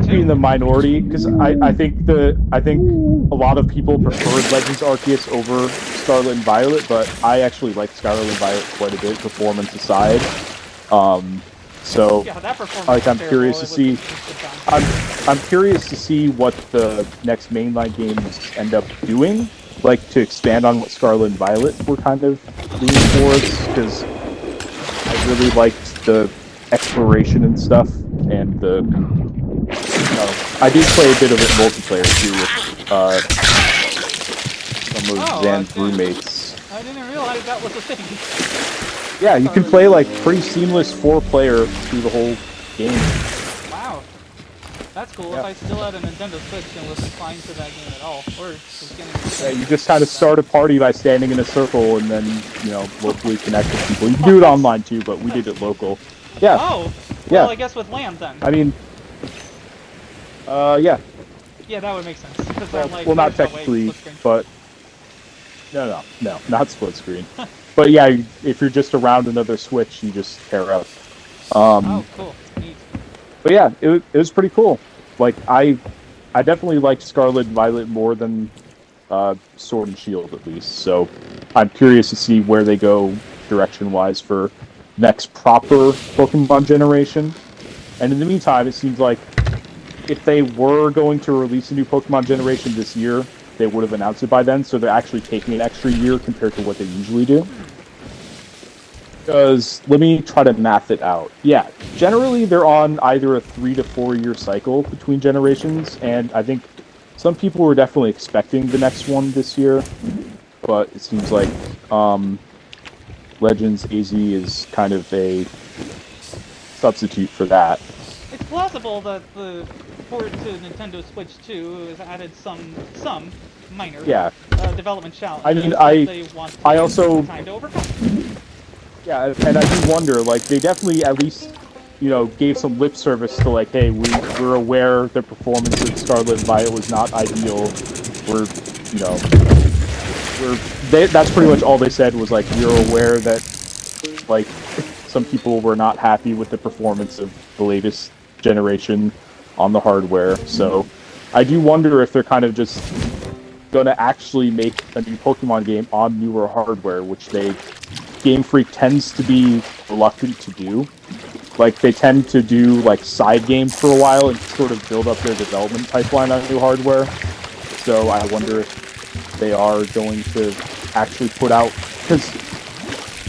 be in the minority, because I think a lot of people preferred Legends Arceus over Scarlet and Violet, but I actually like Scarlet and Violet quite a bit, performance aside. So, yeah, that performance like, I'm curious to see. I'm curious to see what the next mainline games end up doing, like to expand on what Scarlet and Violet were kind of leaning towards, because I really liked the exploration and stuff, and the. I did play a bit of it multiplayer too with some of Zan's roommates. I didn't realize that was a thing. Yeah, you can play like pretty seamless 4-player through the whole game. Wow, that's cool. Yeah. If I still had a Nintendo Switch and was inclined to that game at all, or was getting. Yeah, you just kind of start a party by standing in a circle and then, you know, locally connect with people. You can do it online too, but we did it local. Yeah. Oh. Yeah. Well, I guess with land then. I mean. Yeah. Yeah, that would make sense. Well, not technically, but no, not split screen. But yeah, if you're just around another Switch, you just pair up. Oh, cool. Neat. But yeah, it was pretty cool. Like I definitely liked Scarlet and Violet more than Sword and Shield at least. So I'm curious to see where they go direction-wise for next proper Pokemon generation. And in the meantime, it seems like if they were going to release a new Pokemon generation this year, they would have announced it by then. So they're actually taking an extra year compared to what they usually do. Because let me try to math it out. Yeah, generally they're on either a 3 to 4 year cycle between generations, and I think some people were definitely expecting the next one this year, but it seems like Legends AZ is kind of a substitute for that. It's plausible that the port to Nintendo Switch 2 has added some minor development challenges. I mean, they want I also time to overcome. Yeah, and I do wonder, like, they definitely at least, you know, gave some lip service to, like, hey, we're aware the performance of Scarlet and Violet was not ideal. We're, you know, that's pretty much all they said was, like, we're aware that, like, some people were not happy with the performance of the latest generation on the hardware. So I do wonder if they're kind of just gonna actually make a new Pokemon game on newer hardware, which Game Freak tends to be reluctant to do. Like, they tend to do, like, side games for a while and sort of build up their development pipeline on new hardware. So I wonder if they are going to actually put out... Because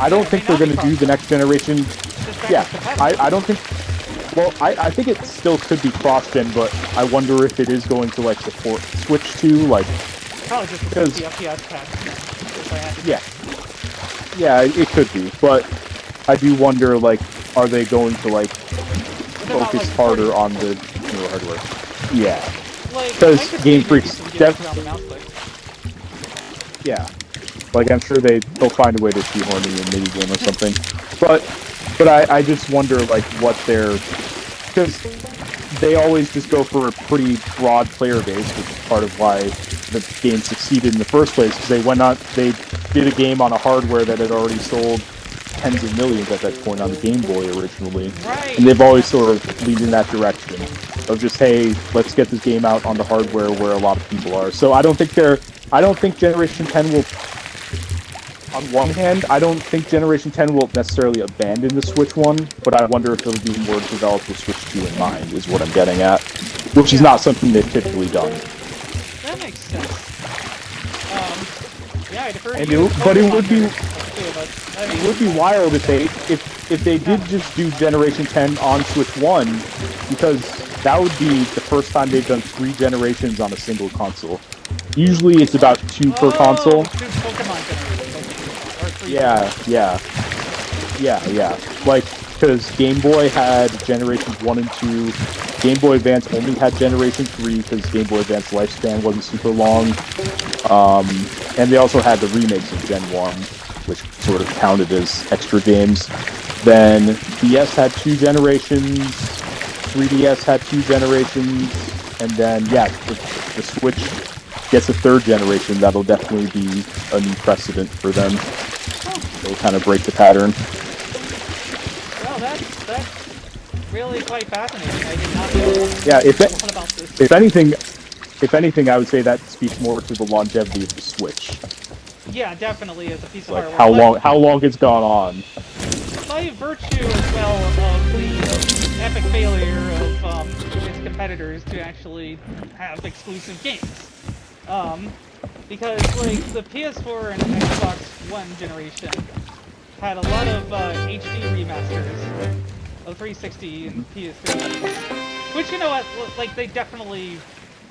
I don't think they're going to do the next generation... Yeah, I don't think... Well, I think it still could be cross-gen, but I wonder if it is going to, like, support Switch 2, like... Probably just because the FPS patch. Yeah. Yeah, it could be, but I do wonder, like, are they going to, like, focus harder on the newer hardware? Yeah. Because Game Freak's yeah. Like, I'm sure they'll find a way to shoehorn in a minigame or something. But I just wonder, like, what they're... Because they always just go for a pretty broad player base, which is part of why the game succeeded in the first place, because they did a game on a hardware that had already sold tens of millions at that point on the Game Boy originally. Right. And they've always sort of leaned in that direction of just, hey, let's get this game out on the hardware where a lot of people are. So I don't think Generation 10 will, on one hand, I don't think Generation 10 will necessarily abandon the Switch 1, but I wonder if it'll be more developed with Switch 2 in mind, is what I'm getting at. Which is not something they've typically done. That makes sense. Yeah, I defer to And you. it would be wild if they did just do Generation 10 on Switch 1, because that would be the first time they've done 3 generations on a single console. Usually it's about 2 per console. 2 Pokemon generations. Or 3. Yeah. Like, because Game Boy had Generations 1 and 2. Game Boy Advance only had Generation 3 because Game Boy Advance lifespan wasn't super long. And they also had the remakes of Gen 1, which sort of counted as extra games. Then DS had 2 generations, 3DS had 2 generations, and then, yeah, the Switch gets a 3rd generation. That'll definitely be a new precedent for them. It'll kind of break the pattern. Well, that's really quite fascinating. I did not know yeah, about this. If anything, I would say that speaks more to the longevity of the Switch. Yeah, definitely as a piece of Like hardware. how long it's gone on. By virtue as well of the epic failure of its competitors to actually have exclusive games. Because like the PS4 and Xbox One generation had a lot of HD remasters of 360 and PS3, which, you know what, like, they definitely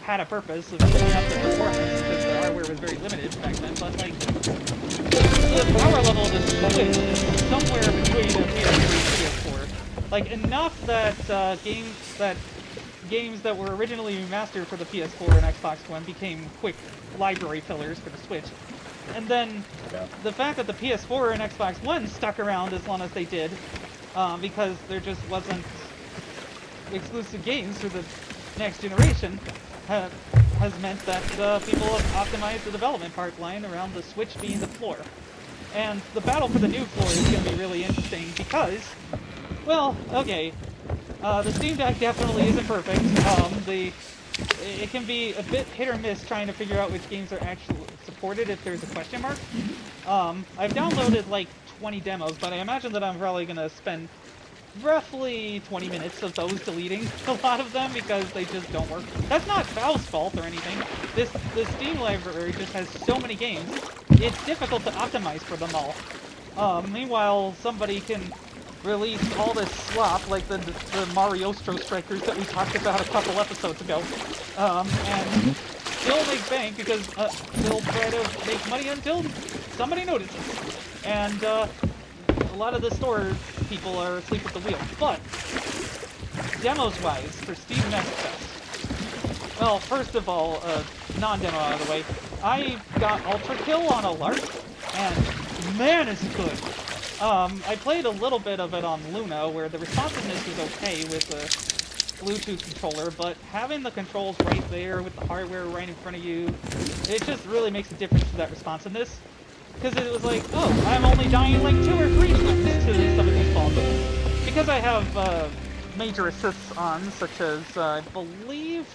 had a purpose of keeping up the performance because the hardware was very limited back then, but like the power level of the Switch is somewhere between a PS3 and PS4. Like, enough that games that were originally remastered for the PS4 and Xbox One became quick library fillers for the Switch. And then the fact that the PS4 and Xbox One stuck around as long as they did, because there just wasn't exclusive games for the next generation, has meant that people have optimized the development pipeline around the Switch being the floor. And the battle for the new floor is going to be really interesting because, well, okay, The Steam Deck definitely isn't perfect. It can be a bit hit or miss trying to figure out which games are actually supported if there's a question mark. I've downloaded like 20 demos, but I imagine that I'm probably gonna spend roughly 20 minutes of those deleting a lot of them because they just don't work. That's not Valve's fault or anything. The Steam library just has so many games, it's difficult to optimize for them all. Meanwhile, somebody can release all this slop, like the Mariostro Strikers that we talked about a couple episodes ago, and still make bank because they'll try to make money until somebody notices. And a lot of the store people are asleep at the wheel. But demos-wise, for Steam Next Fest, well, first of all, non-demo out of the way, I got ultrakill on a lark, and man, is it good. I played a little bit of it on Luna, where the responsiveness is okay with the Bluetooth controller, but having the controls right there with the hardware right in front of you, it just really makes a difference to that responsiveness. Because it was like, oh, I'm only dying like 2 or 3 times to some of these bosses. Because I have major assists on, such as, I believe,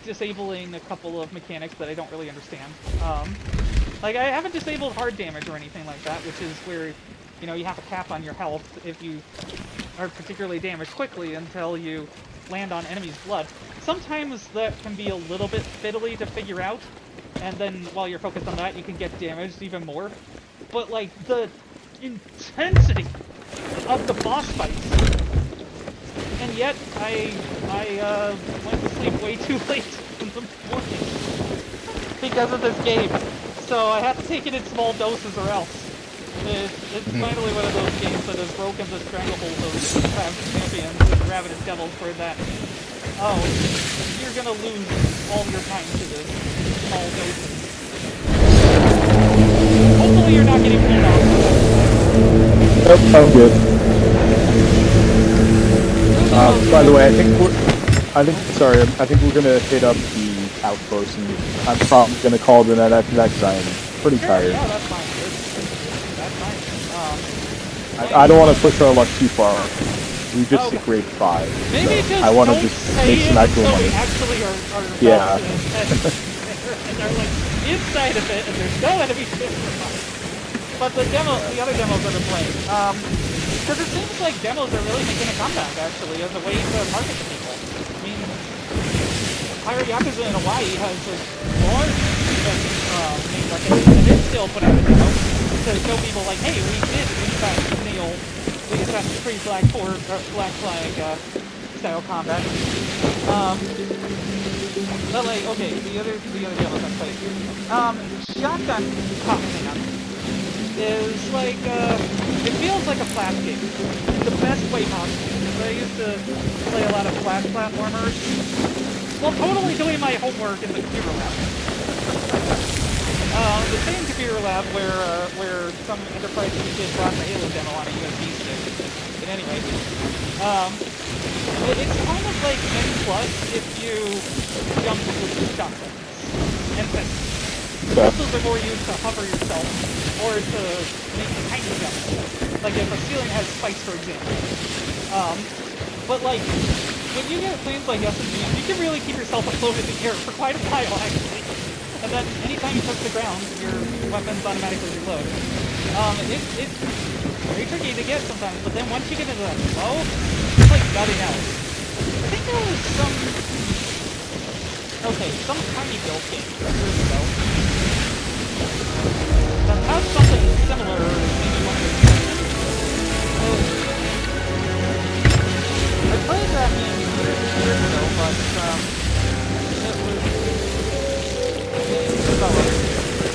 disabling a couple of mechanics that I don't really understand. Like, I haven't disabled hard damage or anything like that, which is where, you know, you have a cap on your health if you are particularly damaged quickly until you land on enemy's blood. Sometimes that can be a little bit fiddly to figure out, and then while you're focused on that, you can get damaged even more. But, like, the intensity of the boss fights, and yet I went to sleep way too late in the morning because of this game. So I have to take it in small doses or else. It's finally one of those games that has broken the stranglehold of Ravenous Champions and Ravenous Devils for that. Oh, you're gonna lose all your time to this small doses. Hopefully you're not getting pulled off. Nope, I'm good. By the way, I think we're gonna hit up the outpost, and I'm probably gonna call the net after that because I am pretty tired. Yeah, that's fine. That's fine. I don't want to push our luck too far. We just hit grade 5. Maybe so just I want to don't just say make some it actual until money. we actually are Yeah. and they're like inside of it, and there's no enemy shit. But the other demos that are playing, because it seems like demos are really making a comeback actually as a way to market to people. I mean, Pirate Yakuza in Hawaii has a large name recognition, and it's still put out a demo to show people like, hey, we did in fact nail the Assassin's Creed Black Flag style combat. But like, okay, the other demos I'm playing. Shotgun Top Man is like, it feels like a flash game. The best way possible. Because I used to play a lot of flash platformers. Well, totally doing my homework in the computer lab. The same computer lab where some enterprise kid brought the Halo demo on a USB stick. But anyway, it's kind of like N+ if you jump with shotguns and pistols. Pistols are more used to hover yourself or to make tiny jumps. Like if a ceiling has spikes, for example. But like, when you get planes like SMGs, you can really keep yourself afloat in the air for quite a while, actually. And then, anytime you touch the ground, your weapons automatically reload. It's very tricky to get sometimes, but then once you get into that flow, it's like nothing else. I think there was some tiny build game years ago that has something similar, maybe one of those. I played that game years ago, but it was developed.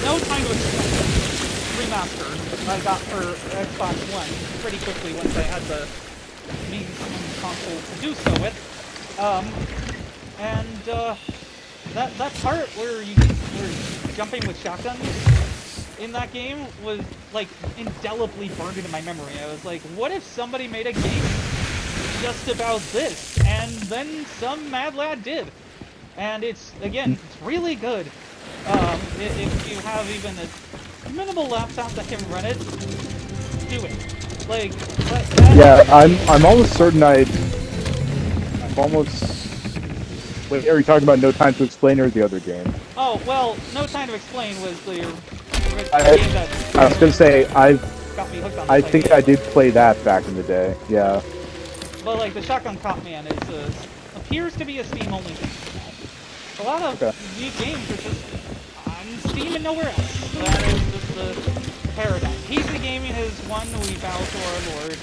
No Time to Explain remastered I got for Xbox One pretty quickly once I had the means and console to do so with. That part where you were jumping with shotguns in that game was like indelibly burned into my memory. I was like, what if somebody made a game just about this? And then some mad lad did. And it's really good. If you have even a minimal laptop that can run it, do it. Like, Yeah, I'm almost certain I'm almost. Wait, are you talking about No Time to Explain or the other game? Oh, well, No Time to Explain was the game that I was gonna say got me hooked on I this think idea. I did play that back in the day. Yeah. But like the Shotgun Cop Man appears to be a Steam only thing. A lot of new games are just on Steam and nowhere else. That is just the paradigm. PC gaming has won. We bow to our lord.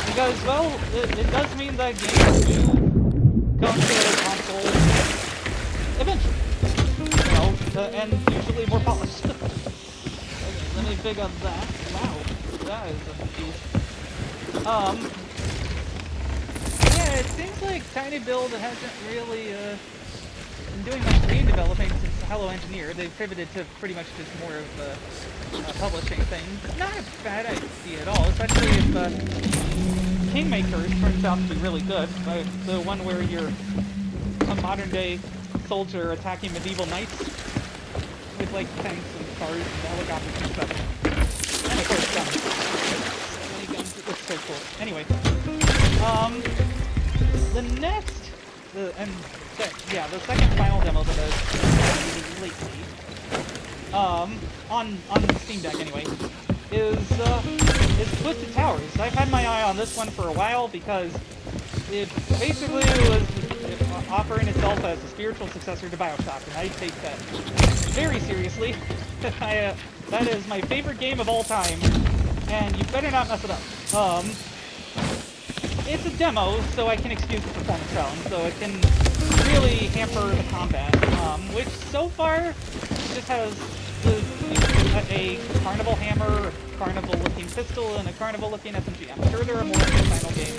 Because well, it does mean that games do come to the console eventually. You know, and usually more polished. Okay, let me pick up that. Wow, that is a beast. Yeah, it seems like Tiny Build hasn't really been doing much game developing since Hello Engineer. They've pivoted to pretty much just more of a publishing thing. Not a bad idea at all, especially if Kingmaker turns out to be really good. The one where you're a modern day soldier attacking medieval knights with like tanks and cars and helicopters and stuff. And of course guns. It's so cool. Anyway, the second final demo that I've played lately, on Steam Deck anyway, is Twisted Towers. I've had my eye on this one for a while because it basically was offering itself as a spiritual successor to Bioshock, and I take that very seriously. That is my favorite game of all time, and you better not mess it up. It's a demo, so I can excuse the performance challenge, so it can really hamper the combat, which so far just has a carnival hammer, a carnival-looking pistol, and a carnival-looking SMG. I'm sure there are more in the final game.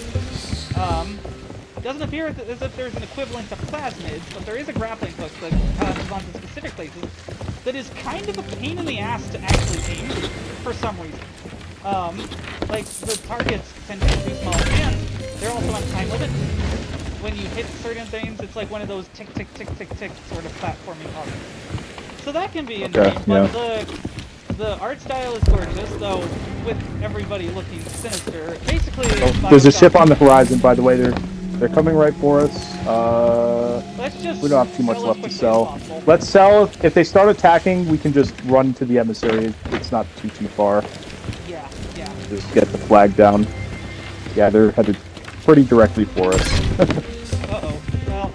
It doesn't appear as if there's an equivalent to plasmids, but there is a grappling hook that passes onto specific places that is kind of a pain in the ass to actually aim for some reason. Like, the targets tend to be too small, and they're also on time limit. When you hit certain things, it's like one of those tick, tick, tick, tick, tick sort of platforming targets. So that can be annoying, but the art style is gorgeous, though, with everybody looking sinister. Basically, there's a ship on the horizon, by the way. They're coming right for us. We don't have too much left to sell. Let's sell. If they start attacking, we can just run to the emissary. It's not too far. Yeah. Just get the flag down. Yeah, they're headed pretty directly for us. Uh-oh. Well,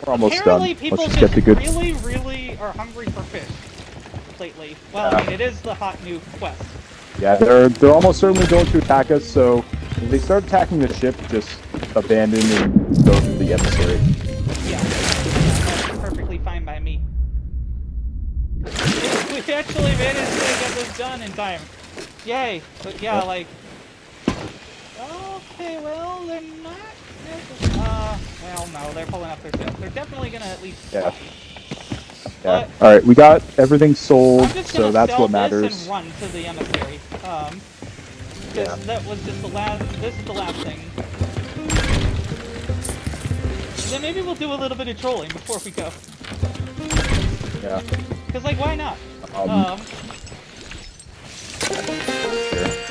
we're almost apparently done. People Let's just get the good. really are hungry for fish lately. Well, I mean, it is the hot new quest. Yeah, they're almost certainly going to attack us. So if they start attacking the ship, just abandon and go to the emissary. Yeah, that's perfectly fine by me. We actually managed to get this done in time. Yay! But yeah, like. Okay, well, they're not. Well, no, they're pulling up their sails. They're definitely gonna at least. Yeah. Yeah. All right, we got everything sold, so that's what matters. This and run to the emissary. Because that was just the last. This is the last thing. Then maybe we'll do a little bit of trolling before we go. Yeah. Because like, why not? Sure.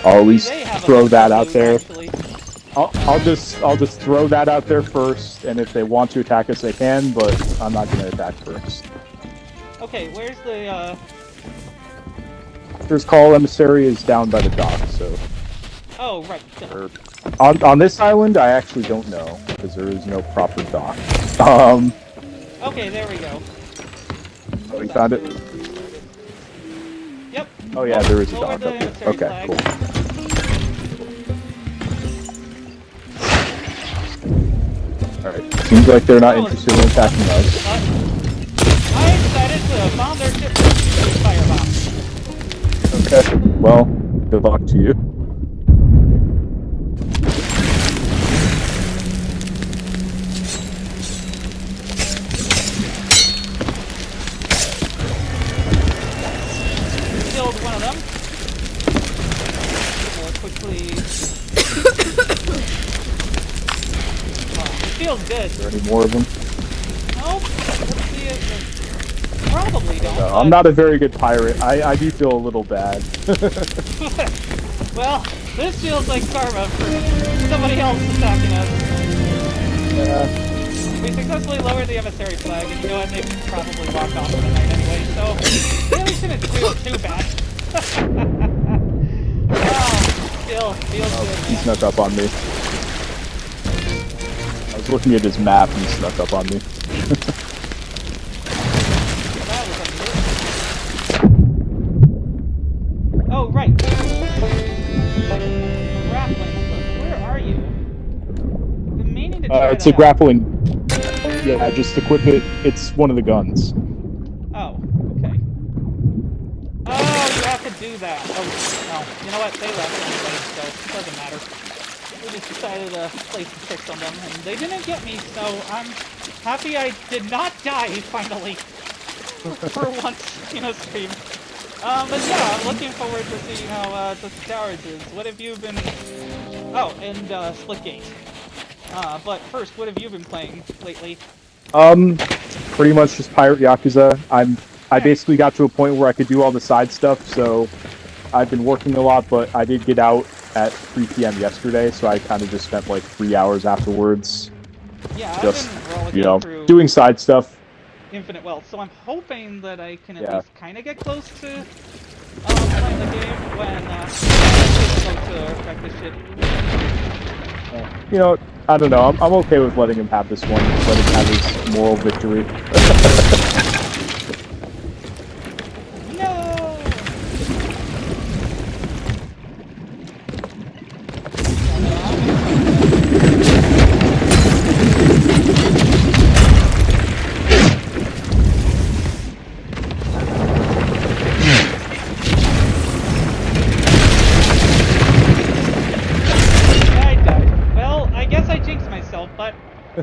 I'll at least throw that out there. I'll just throw that out there first, and if they want to attack us, they can. But I'm not going to attack first. Okay, where's the First call emissary is down by the dock, so. Oh right. On this island, I actually don't know because there is no proper dock. Okay, there we go. Oh, you found it? Yep. Oh yeah, there is a dock up there. Okay, flag. cool. Alright, seems like they're not interested in attacking us. I decided to bomb their ship with firebomb. Okay, well, good luck to you. Killed one of them. We'll quickly. It feels good. Is there any more of them? Nope. Let's see it. probably don't. No, I'm not a very good pirate. I do feel a little bad. Well, this feels like karma for somebody else attacking us. We successfully lowered the emissary flag, and you know what? They probably walked off for the night anyway, so really shouldn't feel too bad. Still feels good, He man. snuck up on me. I was looking at his map and he snuck up on me. That was amazing. Oh, right. Grappling hook. Where are you? Been meaning to try It's that a grappling. Yeah, just equip it. It's one of the guns. out. Oh, okay. Oh, you have to do that. Oh, no. You know what? They left anyway, so it doesn't matter. We just decided to play some tricks on them, and they didn't get me, so I'm happy I did not die, finally. For once in a stream. But yeah, I'm looking forward to seeing how Twisted Towers is. What have you been... Oh, and Splitgate. But first, what have you been playing lately? Pretty much just Pirate Yakuza. I basically got to a point where I could do all the side stuff, so I've been working a lot, but I did get out at 3 p.m. yesterday, so I kind of just spent like 3 hours afterwards. Yeah, Just, I've been rolling you know, through doing side stuff. Infinite Wealth, so I'm hoping that I can at Yeah. least kind of get close to playing the game when it's supposed to wreck this shit. You know, I don't know. I'm okay with letting him have this one. Let him have his moral victory. No! I died. Well, I guess I jinxed myself, but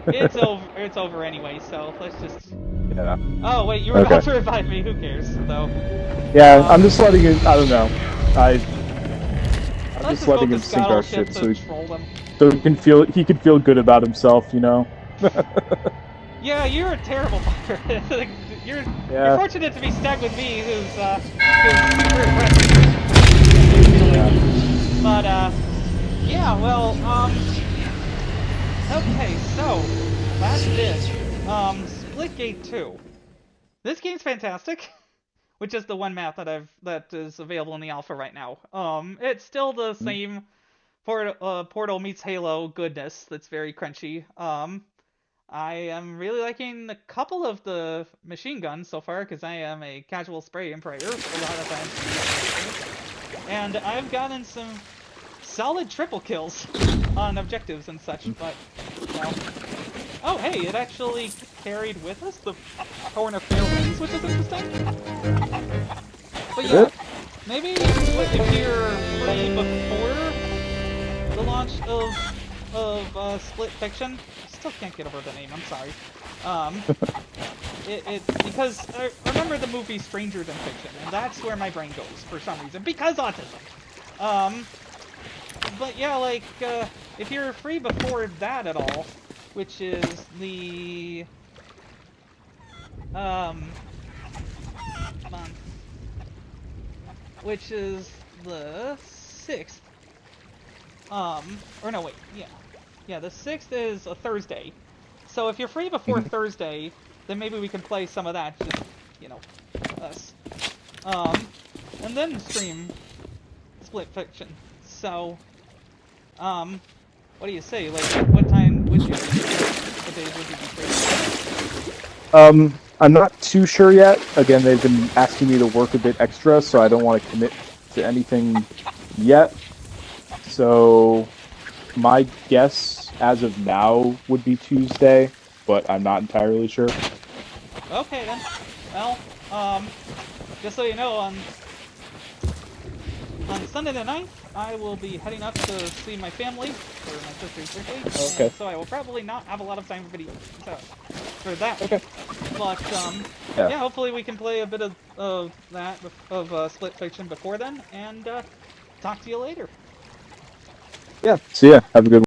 it's over. It's over anyway. So let's just. Yeah. Oh wait, you were Okay. about to revive me. Who cares, though? Yeah, I'm just letting him. I don't know. I'm Let's just letting go him to sink our Battleship ship to so troll them. he can feel good about himself, you know. Yeah, you're a terrible pirate. you're Yeah. fortunate to be stuck with me, who's super aggressive. But yeah, well, okay, so that's it. Splitgate 2. This game's fantastic, which is the one map that is available in the alpha right now. It's still the same Portal meets Halo goodness that's very crunchy. I am really liking a couple of the machine guns so far, because I am a casual spray prayer a lot of times. And I've gotten some solid triple kills on objectives and such, but, well... Oh, hey, it actually carried with us the Horn of Failings, which is interesting. But yeah, maybe if you're free before the launch of Split Fiction, I still can't get over the name, I'm sorry. Because I remember the movie Stranger Than Fiction, and that's where my brain goes for some reason, because autism. But yeah, like, if you're free before that at all, which is the month, which is the 6th. Or no, wait, yeah, the 6th is a Thursday. So if you're free before Thursday, then maybe we can play some of that, just, you know, us. And then stream Split Fiction. So, what do you say? Like, what time would you be free? What days would you be free? I'm not too sure yet. Again, they've been asking me to work a bit extra, so I don't want to commit to anything yet. So, my guess as of now would be Tuesday, but I'm not entirely sure. Okay then. Well, just so you know, on Sunday the 9th, I will be heading up to see my family for my sister's birthday. Okay. So I will probably not have a lot of time for videos for that. Okay. But yeah, hopefully we can play a bit of that of Split Fiction before then, and talk to you later. Yeah. See ya. Have a good one.